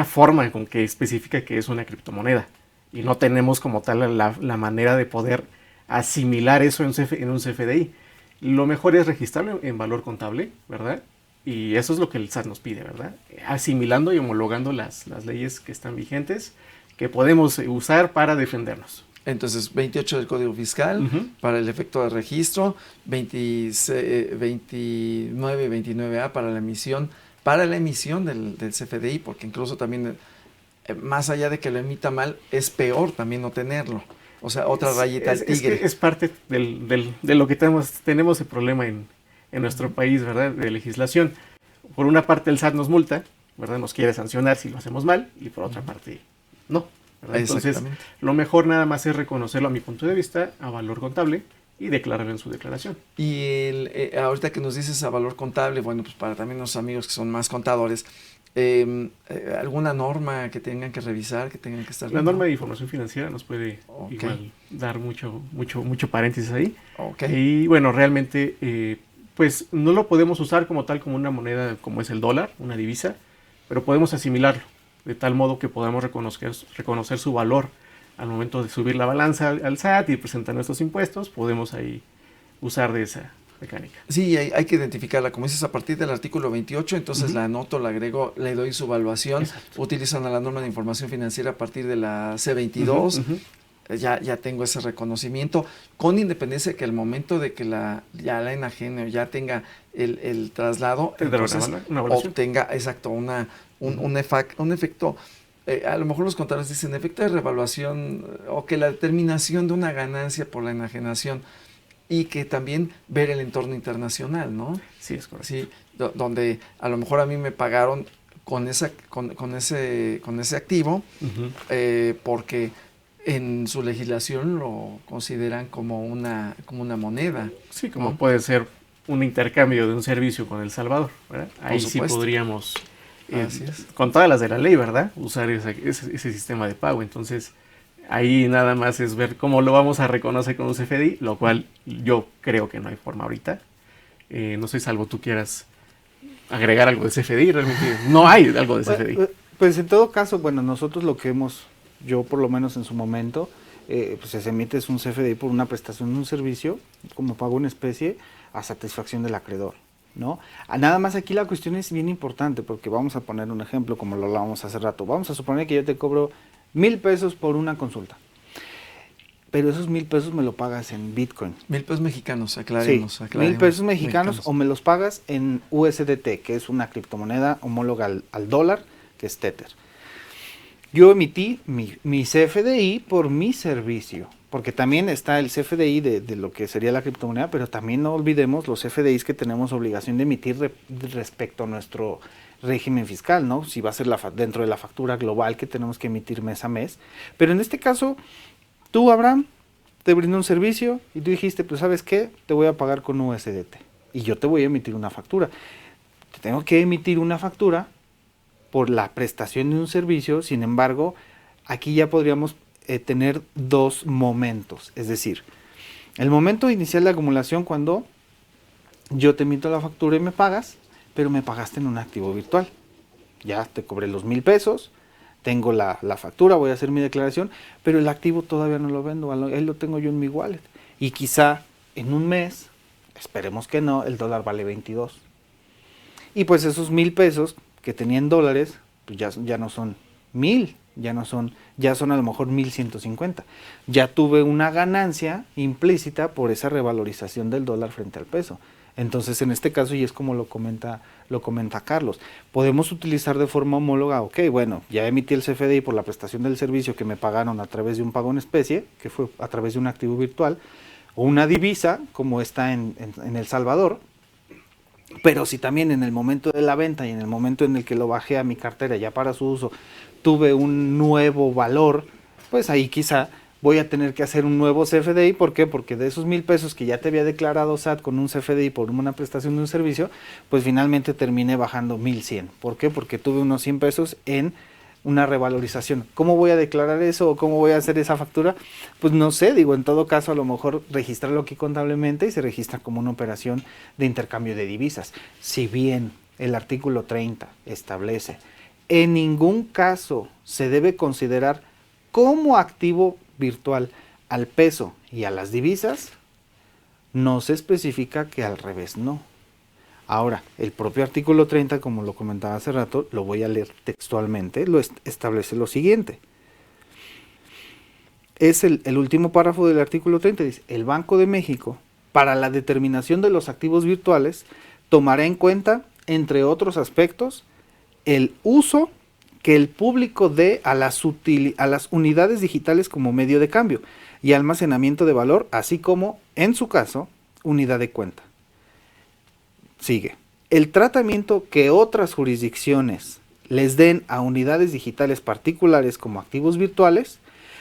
forma con que especifica que es una criptomoneda. Y no tenemos como tal la manera de poder asimilar eso en un CFDI. Lo mejor es registrarlo en valor contable, ¿verdad? Y eso es lo que el SAT nos pide, ¿verdad? Asimilando y homologando las leyes que están vigentes, que podemos usar para defendernos. Entonces, 28 del Código Fiscal para el efecto de registro, 29 y 29A para la emisión del CFDI, porque incluso también, más allá de que lo emita mal, es peor también no tenerlo. O sea, otra rayita al tigre. Es parte de lo que tenemos el problema en nuestro país, ¿verdad? De legislación. Por una parte el SAT nos multa, ¿verdad? Nos quiere sancionar si lo hacemos mal, y por otra parte no. Entonces, lo mejor nada más es reconocerlo, a mi punto de vista, a valor contable y declararlo en su declaración. Y ahorita que nos dices a valor contable, bueno, pues para también los amigos que son más contadores, ¿alguna norma que tengan que revisar, que tengan que estar viendo? La norma de información financiera nos puede igual dar mucho paréntesis ahí. Y bueno, realmente, pues no lo podemos usar como tal, como una moneda, como es el dólar, una divisa, pero podemos asimilarlo de tal modo que podamos reconocer su valor al momento de subir la balanza al SAT y presentar nuestros impuestos. Podemos ahí usar de esa mecánica. Sí, hay que identificarla, como dices, a partir del artículo 28, entonces la anoto, la agrego, le doy su evaluación. Exacto. Utilizan a la norma de información financiera a partir de la C22, ya tengo ese reconocimiento, con independencia de que al momento de que la enajene o ya tenga el traslado, entonces obtenga, exacto, un efecto, a lo mejor los contadores dicen efecto de revaluación, o que la determinación de una ganancia por la enajenación, y que también ver el entorno internacional, ¿no? Sí, es correcto. Sí, donde a lo mejor a mí me pagaron con ese activo, porque en su legislación lo consideran como una moneda. Sí, como puede ser un intercambio de un servicio con El Salvador, ¿verdad? Ahí sí podríamos, con todas las de la ley, ¿verdad? Usar ese sistema de pago. Entonces, ahí nada más es ver cómo lo vamos a reconocer con un CFDI, lo cual yo creo que no hay forma ahorita. No sé, salvo tú quieras agregar algo de CFDI, realmente no hay algo de CFDI. Pues en todo caso, bueno, nosotros lo que yo por lo menos en su momento, pues se emite un CFDI por una prestación de un servicio, como pago en especie, a satisfacción del acreedor, ¿no? Nada más aquí la cuestión es bien importante, porque vamos a poner un ejemplo, como lo hablábamos hace rato. Vamos a suponer que yo te cobro 1,000 pesos por una consulta, pero esos 1,000 pesos me lo pagas en Bitcoin. 1,000 pesos mexicanos, aclaremos. Sí, 1,000 pesos mexicanos o me los pagas en USDT, que es una criptomoneda homóloga al dólar, que es Tether. Yo emití mi CFDI por mi servicio, porque también está el CFDI de lo que sería la criptomoneda, pero también no olvidemos los CFDIs que tenemos obligación de emitir respecto a nuestro régimen fiscal, ¿no? Si va a ser dentro de la factura global que tenemos que emitir mes a mes. Pero en este caso, tú, Abraham, te brindó un servicio y tú dijiste, pues ¿sabes qué? Te voy a pagar con USDT y yo te voy a emitir una factura. Te tengo que emitir una factura por la prestación de un servicio. Sin embargo, aquí ya podríamos tener dos momentos. Es decir, el momento inicial de acumulación, cuando yo te emito la factura y me pagas, pero me pagaste en un activo virtual. Ya te cobré los 1,000 pesos, tengo la factura, voy a hacer mi declaración, pero el activo todavía no lo vendo, ahí lo tengo yo en mi wallet. Y quizá en un mes, esperemos que no, el dólar vale 22. Y pues esos 1,000 pesos que tenía en dólares, pues ya no son 1,000, ya son a lo mejor 1,150. Ya tuve una ganancia implícita por esa revalorización del dólar frente al peso. Entonces, en este caso, y es como lo comenta Carlos, podemos utilizar de forma homóloga, ok, bueno, ya emití el CFDI por la prestación del servicio que me pagaron a través de un pago en especie, que fue a través de un activo virtual, o una divisa, como está en El Salvador. Pero si también en el momento de la venta y en el momento en el que lo bajé a mi cartera ya para su uso, tuve un nuevo valor, pues ahí quizá voy a tener que hacer un nuevo CFDI. ¿Por qué? Porque de esos 1,000 pesos que ya te había declarado SAT con un CFDI por una prestación de un servicio, pues finalmente terminé bajando 1,100. ¿Por qué? Porque tuve unos 100 pesos en una revalorización. ¿Cómo voy a declarar eso o cómo voy a hacer esa factura? Pues no sé, digo, en todo caso a lo mejor registrarlo aquí contablemente y se registra como una operación de intercambio de divisas. Si bien el artículo 30 establece, en ningún caso se debe considerar como activo virtual al peso y a las divisas, no se especifica que al revés no. Ahora, el propio artículo 30, como lo comentaba hace rato, lo voy a leer textualmente, lo establece lo siguiente. Es el último párrafo del artículo 30, dice: el Banco de México, para la determinación de los activos virtuales, tomará en cuenta, entre otros aspectos, el uso que el público dé a las unidades digitales como medio de cambio y almacenamiento de valor, así como, en su caso, unidad de cuenta. Sigue. El tratamiento que otras jurisdicciones les den a unidades digitales particulares como activos virtuales,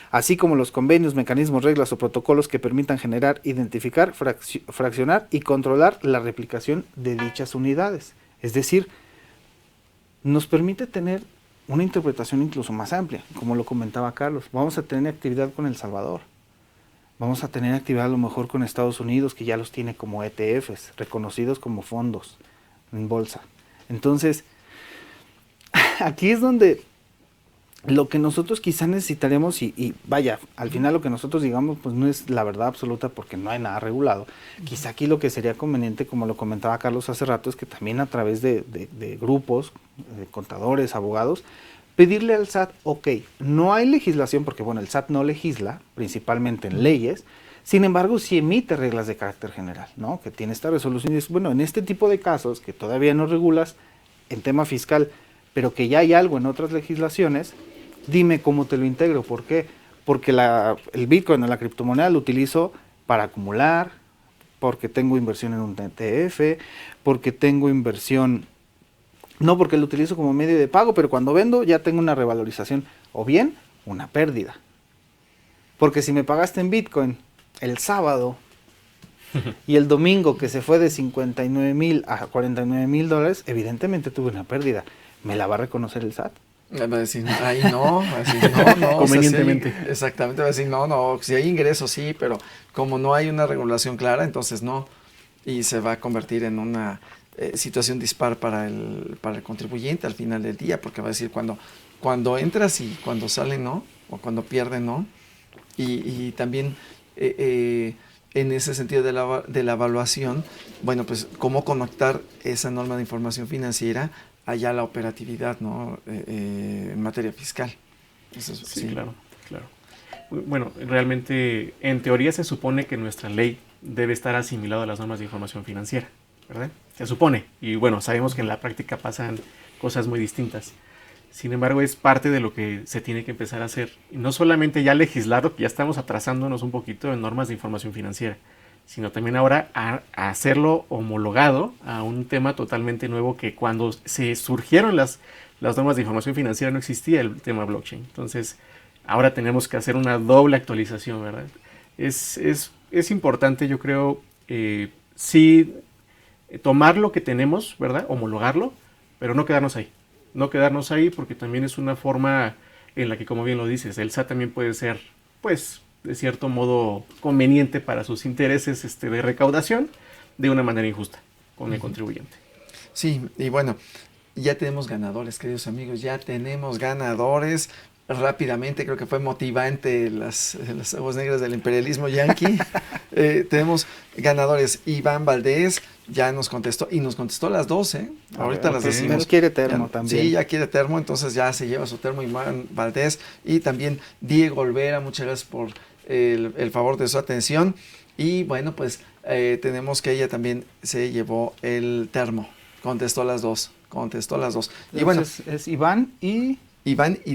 así como los convenios, mecanismos, reglas o protocolos que permitan generar, identificar, fraccionar y controlar la replicación de dichas unidades. Es decir, nos permite tener una interpretación incluso más amplia, como lo comentaba Carlos. Vamos a tener actividad con El Salvador, vamos a tener actividad a lo mejor con Estados Unidos, que ya los tiene como ETFs, reconocidos como fondos en bolsa. Entonces, aquí es donde lo que nosotros quizá necesitaremos, y vaya, al final lo que nosotros digamos pues no es la verdad absoluta porque no hay nada regulado. Quizá aquí lo que sería conveniente, como lo comentaba Carlos hace rato, es que también a través de grupos, de contadores, abogados, pedirle al SAT, ok, no hay legislación, porque bueno, el SAT no legisla, principalmente en leyes, sin embargo sí emite reglas de carácter general, ¿no? Que tiene esta resolución y dice, bueno, en este tipo de casos que todavía no regulas en tema fiscal, pero que ya hay algo en otras legislaciones, dime cómo te lo integro. ¿Por qué? Porque el Bitcoin o la criptomoneda lo utilizo para acumular, porque tengo inversión en un ETF, porque tengo inversión, no porque lo utilizo como medio de pago, pero cuando vendo ya tengo una revalorización o bien una pérdida. Porque si me pagaste en Bitcoin el sábado y el domingo que se fue de 59,000 a 49,000 dólares, evidentemente tuve una pérdida. ¿Me la va a reconocer el SAT? Va a decir, ay, no, va a decir, no. Convenientemente. O sea, exactamente, va a decir, no, si hay ingresos sí, pero como no hay una regulación clara, entonces no. Y se va a convertir en una situación dispar para el contribuyente al final del día, porque va a decir cuando entras y cuando sale no, o cuando pierde no, y también en ese sentido de la evaluación, bueno, pues cómo conectar esa norma de información financiera allá a la operatividad, ¿no? En materia fiscal. Eso, sí, claro. Bueno, realmente en teoría se supone que nuestra ley debe estar asimilado a las normas de información financiera, ¿verdad? Se supone, y bueno, sabemos que en la práctica pasan cosas muy distintas. Sin embargo, es parte de lo que se tiene que empezar a hacer. Y no solamente ya legislarlo, que ya estamos atrasándonos un poquito en normas de información financiera, sino también ahora a hacerlo homologado a un tema totalmente nuevo que cuando se surgieron las normas de información financiera no existía el tema blockchain. Entonces, ahora tenemos que hacer una doble actualización, ¿verdad? Es importante, yo creo, sí, tomar lo que tenemos, ¿verdad? Homologarlo, pero no quedarnos ahí. No quedarnos ahí porque también es una forma en la que, como bien lo dices, el SAT también puede ser, pues, de cierto modo conveniente para sus intereses de recaudación de una manera injusta con el contribuyente. Sí, y bueno, ya tenemos ganadores, queridos amigos, ya tenemos ganadores. Rápidamente, creo que fue motivante las aguas negras del imperialismo yanqui. Tenemos ganadores. Iván Valdés ya nos contestó, y nos contestó las dos, ahorita las decimos. Pero quiere termo ya, también. Sí, ya quiere termo, entonces ya se lleva su termo Iván Valdés. Y también Diego Olvera, muchas gracias por el favor de su atención. Y bueno, pues tenemos que ella también se llevó el termo. Contestó las dos. Entonces, Y bueno, es Iván y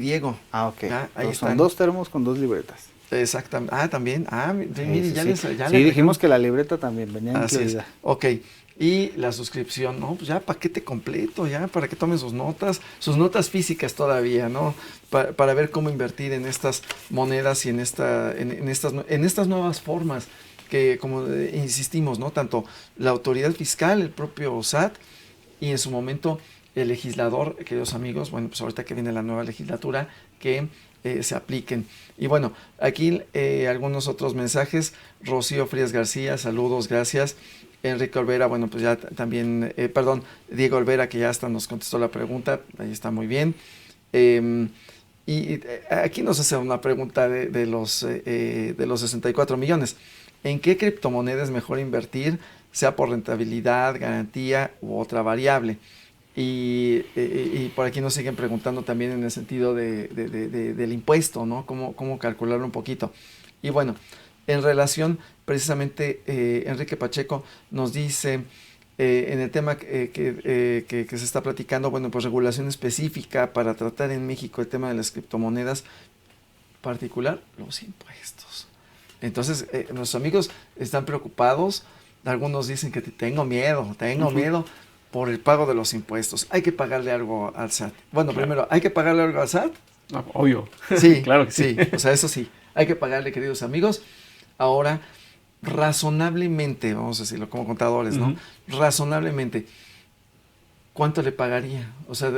Diego. Ah, ok. Ahí son 2 termos con 2 libretas. Exactamente. También. Mire, ya sí, dijimos que la libreta también venía incluida. Ok. Y la suscripción, ¿no? Pues ya paquete completo, ya para que tomen sus notas físicas todavía, ¿no? Para ver cómo invertir en estas monedas y en estas nuevas formas que, como insistimos, ¿no? Tanto la autoridad fiscal, el propio SAT y en su momento el legislador, queridos amigos, bueno, pues ahorita que viene la nueva legislatura, que se apliquen. Y bueno, aquí algunos otros mensajes. Rocío Frías García, saludos, gracias. Enrique Olvera, bueno, pues ya también, Diego Olvera, que ya hasta nos contestó la pregunta, ahí está muy bien. Y aquí nos hace una pregunta de los 64 millones. ¿En qué criptomoneda es mejor invertir, sea por rentabilidad, garantía u otra variable? Y por aquí nos siguen preguntando también en el sentido del impuesto, ¿no? ¿Cómo calcularlo un poquito? Y bueno, en relación, precisamente, Enrique Pacheco nos dice, en el tema que se está platicando, bueno, pues regulación específica para tratar en México el tema de las criptomonedas, particular, los impuestos. Entonces, nuestros amigos están preocupados, algunos dicen que tengo miedo, por el pago de los impuestos. Hay que pagarle algo al SAT. Bueno, claro. Primero, ¿hay que pagarle algo al SAT? No, obvio. Sí, claro que sí. O sea, eso sí. Hay que pagarle, queridos amigos. Ahora, razonablemente, vamos a decirlo como contadores, ¿no? Razonablemente, ¿cuánto le pagaría? O sea,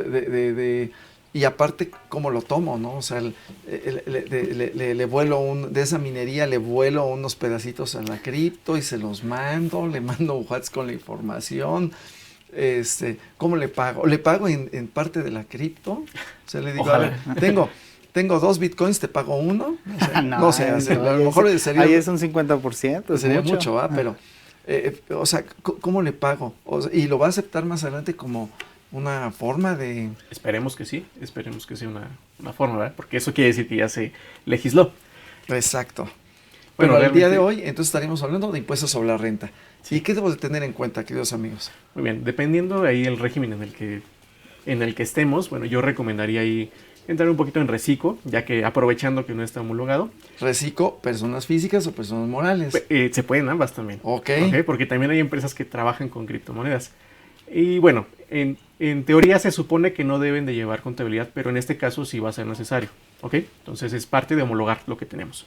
y aparte, ¿cómo lo tomo, no? O sea, le vuelo de esa minería, le vuelo unos pedacitos a la cripto y se los mando, le mando un WhatsApp con la información. ¿Cómo le pago? ¿Le pago en parte de la cripto? O sea, le digo, ojalá. A ver, tengo 2 bitcoins, te pago 1. O sea, no sé, a lo mejor sería... Ahí es un 50%. Sería mucho, pero, o sea, ¿cómo le pago? Y lo va a aceptar más adelante como una forma de... Esperemos que sea una forma, ¿verdad? Porque eso quiere decir que ya se legisló. Exacto. Bueno, al día de hoy, entonces estaríamos hablando de impuestos sobre la renta. Sí. ¿Y qué debo de tener en cuenta, queridos amigos? Muy bien, dependiendo de ahí el régimen en el que estemos, bueno, yo recomendaría ahí entrar un poquito en Recico, ya que aprovechando que no está homologado. Recico, personas físicas o personas morales. Se pueden ambas también. Okay. Porque también hay empresas que trabajan con criptomonedas. Y bueno, en teoría se supone que no deben de llevar contabilidad, pero en este caso sí va a ser necesario. ¿Ok? Entonces es parte de homologar lo que tenemos.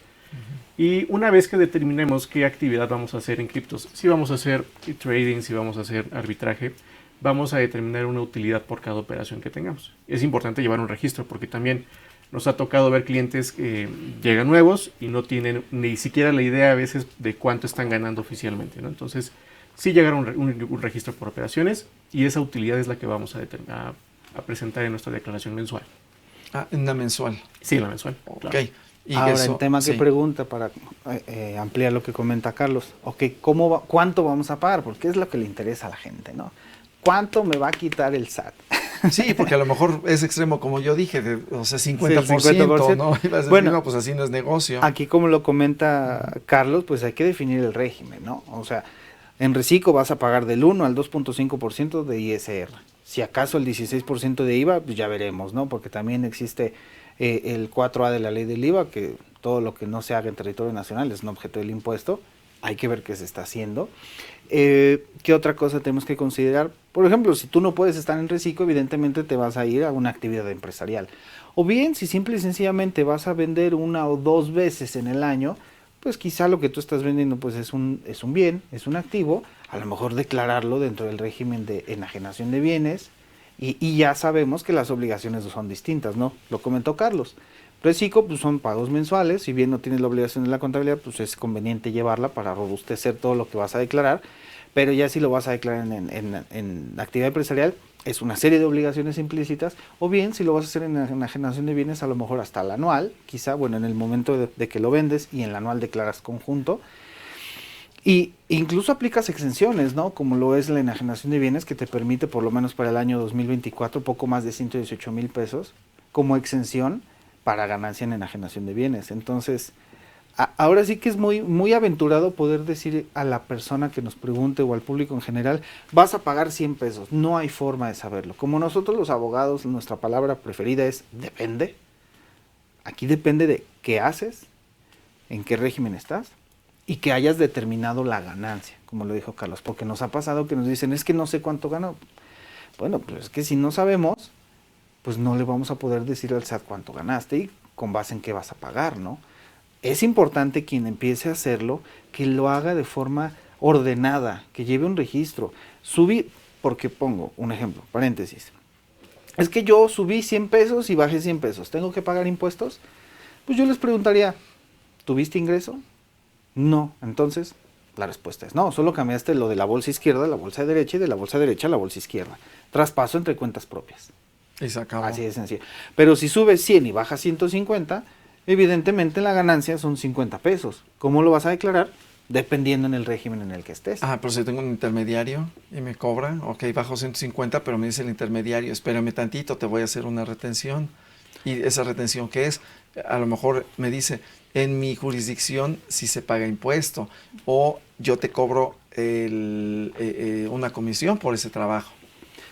Y una vez que determinemos qué actividad vamos a hacer en criptos, si vamos a hacer trading, si vamos a hacer arbitraje, vamos a determinar una utilidad por cada operación que tengamos. Es importante llevar un registro porque también nos ha tocado ver clientes que llegan nuevos y no tienen ni siquiera la idea a veces de cuánto están ganando oficialmente, ¿no? Entonces sí llegar a un registro por operaciones, y esa utilidad es la que vamos a presentar en nuestra declaración mensual. Ah, en la mensual. Sí, la mensual. Ok. Claro. Y ahora, eso, el tema que sí. pregunta, para ampliar lo que comenta Carlos, ok, ¿cuánto vamos a pagar? Porque es lo que le interesa a la gente, ¿no? ¿Cuánto me va a quitar el SAT? Sí, porque a lo mejor es extremo, como yo dije, o sea, 50%, Sí, el 50%. ¿no? Y vas a decir, Bueno, no, pues así no es negocio. Aquí, como lo comenta Carlos, pues hay que definir el régimen, ¿no? O sea, en Recico vas a pagar del 1 al 2.5% de ISR. Si acaso el 16% de IVA, pues ya veremos, ¿no? Porque también existe el 4A de la ley del IVA, que todo lo que no se haga en territorio nacional es un objeto del impuesto. Hay que ver qué se está haciendo. ¿Qué otra cosa tenemos que considerar? Por ejemplo, si tú no puedes estar en Recico, evidentemente te vas a ir a una actividad empresarial. O bien, si simple y sencillamente vas a vender 1 o 2 veces en el año, pues quizá lo que tú estás vendiendo pues es un bien, es un activo, a lo mejor declararlo dentro del régimen de enajenación de bienes, y ya sabemos que las obligaciones son distintas, ¿no? Lo comentó Carlos. Recico, pues son pagos mensuales, si bien no tienes la obligación de la contabilidad, pues es conveniente llevarla para robustecer todo lo que vas a declarar, pero ya si lo vas a declarar en actividad empresarial, es una serie de obligaciones implícitas, o bien si lo vas a hacer en enajenación de bienes, a lo mejor hasta el anual, quizá, bueno, en el momento de que lo vendes, y en el anual declaras conjunto, y incluso aplicas exenciones, ¿no? Como lo es la enajenación de bienes, que te permite, por lo menos para el año 2024, poco más de 118,000 pesos como exención para ganancia en enajenación de bienes. Entonces, ahora sí que es muy, muy aventurado poder decir a la persona que nos pregunte, o al público en general, vas a pagar 100 pesos. No hay forma de saberlo. Como nosotros los abogados, nuestra palabra preferida es depende. Aquí depende de qué haces, en qué régimen estás, y que hayas determinado la ganancia, como lo dijo Carlos, porque nos ha pasado que nos dicen, es que no sé cuánto gano. Bueno, pues es que si no sabemos, pues no le vamos a poder decir al SAT cuánto ganaste y con base en qué vas a pagar, ¿no? Es importante quien empiece a hacerlo, que lo haga de forma ordenada, que lleve un registro. Subir, porque pongo un ejemplo, paréntesis. Es que yo subí 100 pesos y bajé 100 pesos. ¿Tengo que pagar impuestos? Pues yo les preguntaría, ¿tuviste ingreso? No. Entonces, la respuesta es no. Solo cambiaste lo de la bolsa izquierda a la bolsa derecha, y de la bolsa derecha a la bolsa izquierda. Traspaso entre cuentas propias. Y se acabó. Así de sencillo. Pero si subes 100 y bajas 150, evidentemente la ganancia son 50 pesos. ¿Cómo lo vas a declarar? Dependiendo en el régimen en el que estés. Ah, pero si tengo un intermediario y me cobra, ok, bajo 150, pero me dice el intermediario, espérame tantito, te voy a hacer una retención. ¿Y esa retención qué es? A lo mejor me dice, en mi jurisdicción sí se paga impuesto, o yo te cobro una comisión por ese trabajo.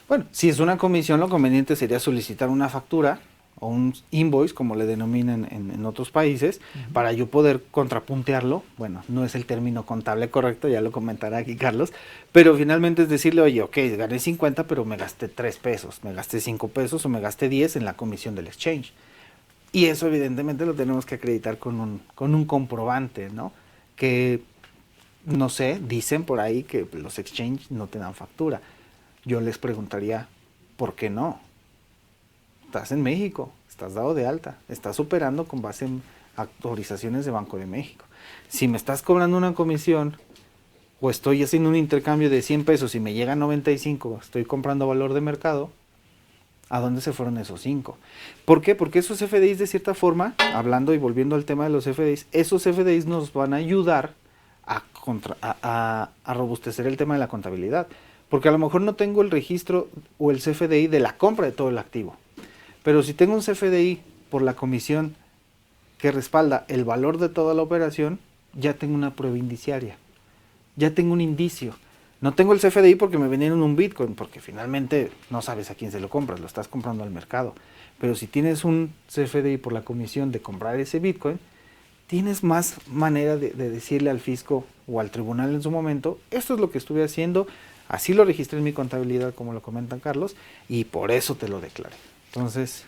Bueno, si es una comisión, lo conveniente sería solicitar una factura o un invoice, como le denominan en otros países, para yo poder contrapuntearlo. Bueno, no es el término contable correcto, ya lo comentará aquí Carlos, pero finalmente es decirle, oye, ok, gané 50, pero me gasté 3 pesos, me gasté 5 pesos o me gasté 10 en la comisión del exchange. Y eso evidentemente lo tenemos que acreditar con un comprobante, ¿no? Que, no sé, dicen por ahí que los exchange no te dan factura. Yo les preguntaría, ¿por qué no? Estás en México, estás dado de alta, estás operando con base en autorizaciones de Banco de México. Si me estás cobrando una comisión, o estoy haciendo un intercambio de 100 pesos y me llega a 95, estoy comprando valor de mercado, ¿a dónde se fueron esos 5? ¿Por qué? Porque esos FDIs, de cierta forma, hablando y volviendo al tema de los FDIs, esos FDIs nos van a ayudar a robustecer el tema de la contabilidad. Porque a lo mejor no tengo el registro o el CFDI de la compra de todo el activo. Pero si tengo un CFDI por la comisión que respalda el valor de toda la operación, ya tengo una prueba indiciaria. Ya tengo un indicio. No tengo el CFDI porque me vendieron un Bitcoin, porque finalmente no sabes a quién se lo compras, lo estás comprando al mercado. Pero si tienes un CFDI por la comisión de comprar ese Bitcoin, tienes más manera de decirle al fisco o al tribunal en su momento, esto es lo que estuve haciendo, así lo registré en mi contabilidad, como lo comentan Carlos, y por eso te lo declaré. Entonces,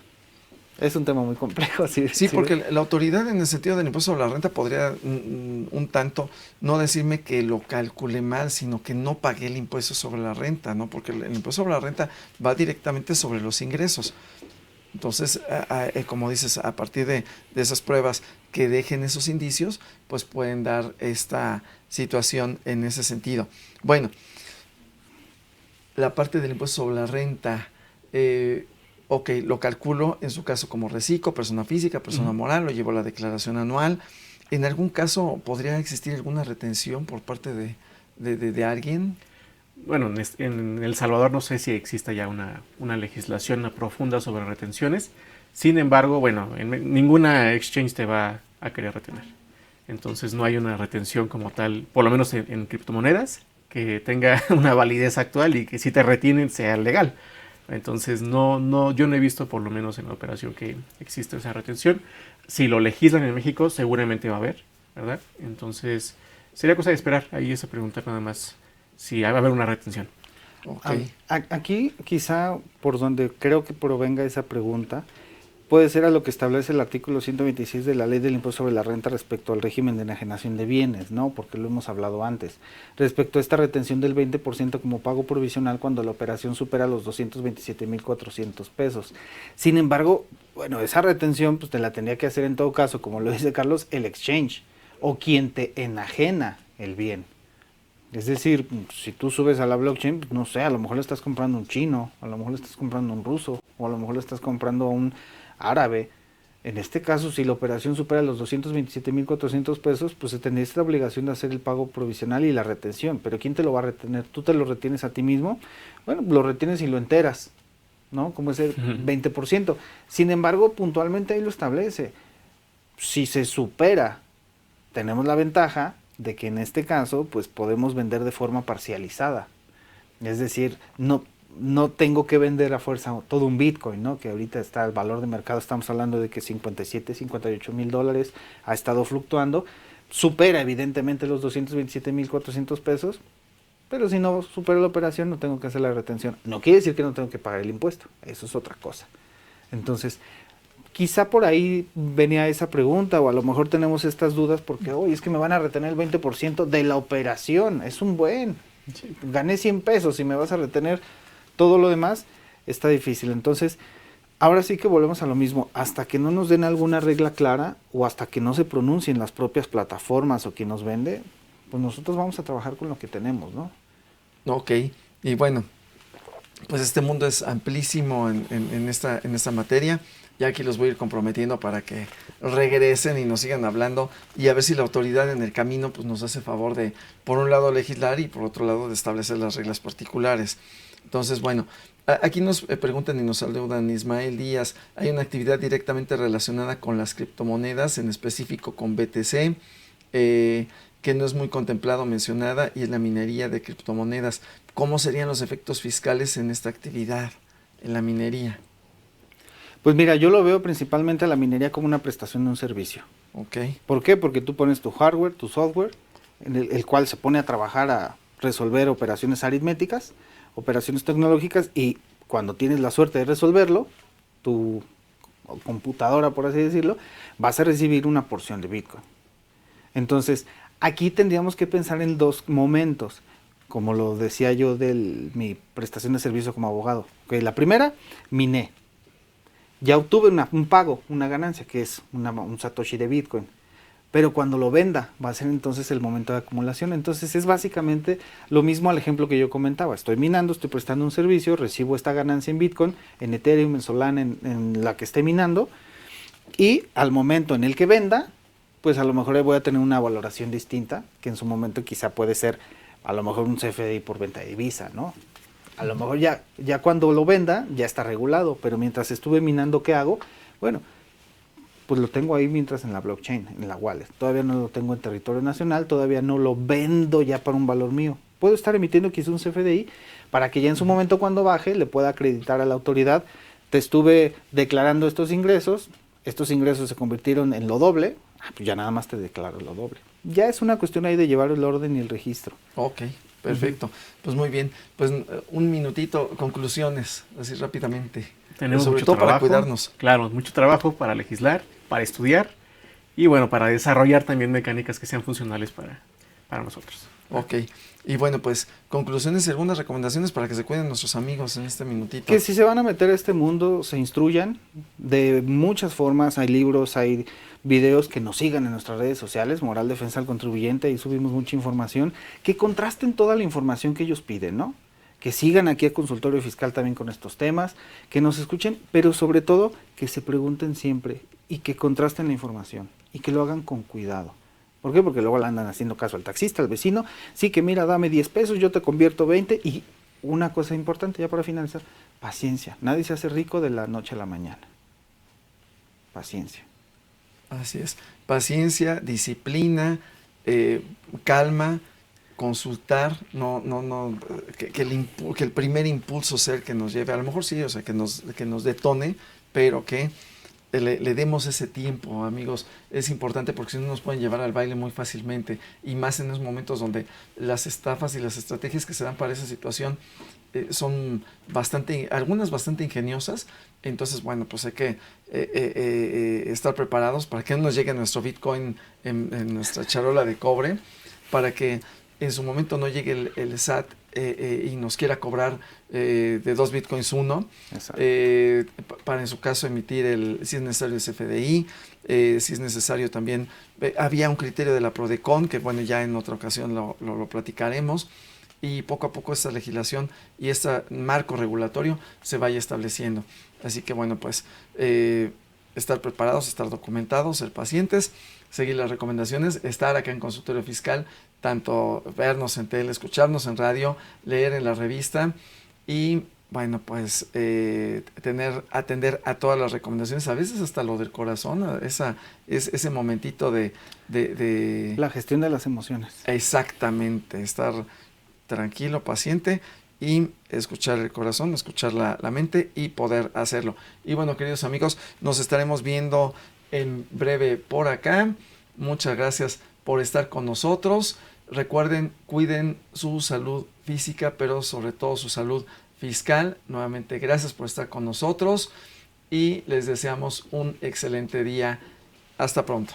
es un tema muy complejo. Sí, porque la autoridad en el sentido del impuesto sobre la renta podría un tanto no decirme que lo calculé mal, sino que no pagué el impuesto sobre la renta, ¿no? Porque el impuesto sobre la renta va directamente sobre los ingresos. Entonces, como dices, a partir de esas pruebas que dejen esos indicios, pues pueden dar esta situación en ese sentido. Bueno, la parte del impuesto sobre la renta, ok, lo calculo en su caso como reciclo, persona física, persona moral, lo llevo a la declaración anual. ¿En algún caso podría existir alguna retención por parte de alguien? Bueno, en El Salvador no sé si exista ya una legislación profunda sobre retenciones. Sin embargo, bueno, ninguna exchange te va a querer retener. Entonces no hay una retención como tal, por lo menos en criptomonedas, que tenga una validez actual y que si te retienen sea legal. Entonces yo no he visto, por lo menos en la operación, que existe esa retención. Si lo legislan en México, seguramente va a haber, ¿verdad? Entonces sería cosa de esperar ahí esa pregunta nada más. Si va a haber una retención. Okay. Aquí quizá por donde creo que provenga esa pregunta puede ser a lo que establece el artículo 126 de la Ley del Impuesto sobre la Renta respecto al régimen de enajenación de bienes, ¿no? Porque lo hemos hablado antes. Respecto a esta retención del 20% como pago provisional cuando la operación supera los 227,400 pesos. Sin embargo, bueno, esa retención pues te la tendría que hacer en todo caso, como lo dice Carlos, el exchange o quien te enajena el bien. Es decir, si tú subes a la blockchain, pues no sé, a lo mejor le estás comprando a un chino, a lo mejor le estás comprando a un ruso, o a lo mejor le estás comprando a un árabe. En este caso, si la operación supera los 227,400 pesos, pues se tendría esta obligación de hacer el pago provisional y la retención. Pero ¿quién te lo va a retener? ¿Tú te lo retienes a ti mismo? Bueno, lo retienes y lo enteras, ¿no? Como ese 20%. Sin embargo, puntualmente ahí lo establece. Si se supera, tenemos la ventaja de que en este caso pues podemos vender de forma parcializada, es decir, no tengo que vender a fuerza todo un Bitcoin, ¿no? Que ahorita está el valor de mercado, estamos hablando de que 58 mil dólares ha estado fluctuando, supera evidentemente los 227,400 pesos, pero si no supera la operación no tengo que hacer la retención. No quiere decir que no tengo que pagar el impuesto, eso es otra cosa. Entonces quizá por ahí venía esa pregunta, o a lo mejor tenemos estas dudas porque, oye, es que me van a retener el 20% de la operación, es un buen, gané 100 pesos y me vas a retener todo lo demás, está difícil. Entonces, ahora sí que volvemos a lo mismo, hasta que no nos den alguna regla clara, o hasta que no se pronuncien las propias plataformas o quien nos vende, pues nosotros vamos a trabajar con lo que tenemos, ¿no? Ok, y bueno, pues este mundo es amplísimo en esta materia. Ya aquí los voy a ir comprometiendo para que regresen y nos sigan hablando y a ver si la autoridad en el camino pues nos hace favor de, por un lado, legislar y por otro lado, de establecer las reglas particulares. Entonces, bueno, aquí nos preguntan y nos saludan Ismael Díaz. Hay una actividad directamente relacionada con las criptomonedas, en específico con BTC, que no es muy contemplado, mencionada, y es la minería de criptomonedas. ¿Cómo serían los efectos fiscales en esta actividad, en la minería? Pues mira, yo lo veo principalmente a la minería como una prestación de un servicio. Okay. ¿Por qué? Porque tú pones tu hardware, tu software, en el cual se pone a trabajar a resolver operaciones aritméticas, operaciones tecnológicas, y cuando tienes la suerte de resolverlo, tu computadora, por así decirlo, vas a recibir una porción de Bitcoin. Entonces, aquí tendríamos que pensar en dos momentos, como lo decía yo de mi prestación de servicio como abogado. Okay, la primera, miné. Ya obtuve un pago, una ganancia, que es un satoshi de Bitcoin. Pero cuando lo venda, va a ser entonces el momento de acumulación. Entonces es básicamente lo mismo al ejemplo que yo comentaba. Estoy minando, estoy prestando un servicio, recibo esta ganancia en Bitcoin, en Ethereum, en Solana, en la que esté minando. Y al momento en el que venda, pues a lo mejor voy a tener una valoración distinta, que en su momento quizá puede ser a lo mejor un CFDI por venta de divisa, ¿no? A lo mejor ya cuando lo venda ya está regulado, pero mientras estuve minando, ¿qué hago? Bueno, pues lo tengo ahí mientras en la blockchain, en la wallet. Todavía no lo tengo en territorio nacional, todavía no lo vendo ya para un valor mío. Puedo estar emitiendo quizá un CFDI para que ya en su momento cuando baje le pueda acreditar a la autoridad, te estuve declarando estos ingresos se convirtieron en lo doble, pues ya nada más te declaro lo doble. Ya es una cuestión ahí de llevar el orden y el registro. Ok. Perfecto, pues muy bien, pues un minutito, conclusiones, así rápidamente. Tenemos sobre mucho todo trabajo, para cuidarnos. Claro, mucho trabajo para legislar, para estudiar y bueno, para desarrollar también mecánicas que sean funcionales para para nosotros. Ok. Y bueno, pues, conclusiones y algunas recomendaciones para que se cuiden nuestros amigos en este minutito. Que si se van a meter a este mundo, se instruyan de muchas formas. Hay libros, hay videos, que nos sigan en nuestras redes sociales, Moral Defensa al Contribuyente, y subimos mucha información, que contrasten toda la información que ellos piden, ¿no? Que sigan aquí a Consultorio Fiscal también con estos temas, que nos escuchen, pero sobre todo que se pregunten siempre y que contrasten la información y que lo hagan con cuidado. ¿Por qué? Porque luego le andan haciendo caso al taxista, al vecino. Sí, que mira, dame 10 pesos, yo te convierto 20. Y una cosa importante, ya para finalizar, paciencia. Nadie se hace rico de la noche a la mañana. Paciencia. Así es. Paciencia, disciplina, calma, consultar, que el primer impulso sea el que nos lleve, a lo mejor sí, o sea, que nos detone, pero que le demos ese tiempo, amigos. Es importante porque si no nos pueden llevar al baile muy fácilmente, y más en esos momentos donde las estafas y las estrategias que se dan para esa situación son algunas bastante ingeniosas. Entonces, bueno, pues hay que estar preparados para que no nos llegue nuestro Bitcoin en nuestra charola de cobre, para que en su momento no llegue el SAT y nos quiera cobrar de 2 Bitcoins 1, para en su caso emitir si es necesario, el CFDI, si es necesario también, había un criterio de la PRODECON, que bueno, ya en otra ocasión lo platicaremos, y poco a poco esta legislación y este marco regulatorio se vaya estableciendo. Así que bueno, pues estar preparados, estar documentados, ser pacientes, seguir las recomendaciones, estar acá en Consultorio Fiscal, tanto vernos en tele, escucharnos en radio, leer en la revista y bueno, pues atender a todas las recomendaciones, a veces hasta lo del corazón, ese momentito de la gestión de las emociones. Exactamente, estar tranquilo, paciente y escuchar el corazón, escuchar la mente y poder hacerlo. Y bueno, queridos amigos, nos estaremos viendo en breve por acá. Muchas gracias por estar con nosotros. Recuerden, cuiden su salud física, pero sobre todo su salud fiscal. Nuevamente, gracias por estar con nosotros y les deseamos un excelente día. Hasta pronto.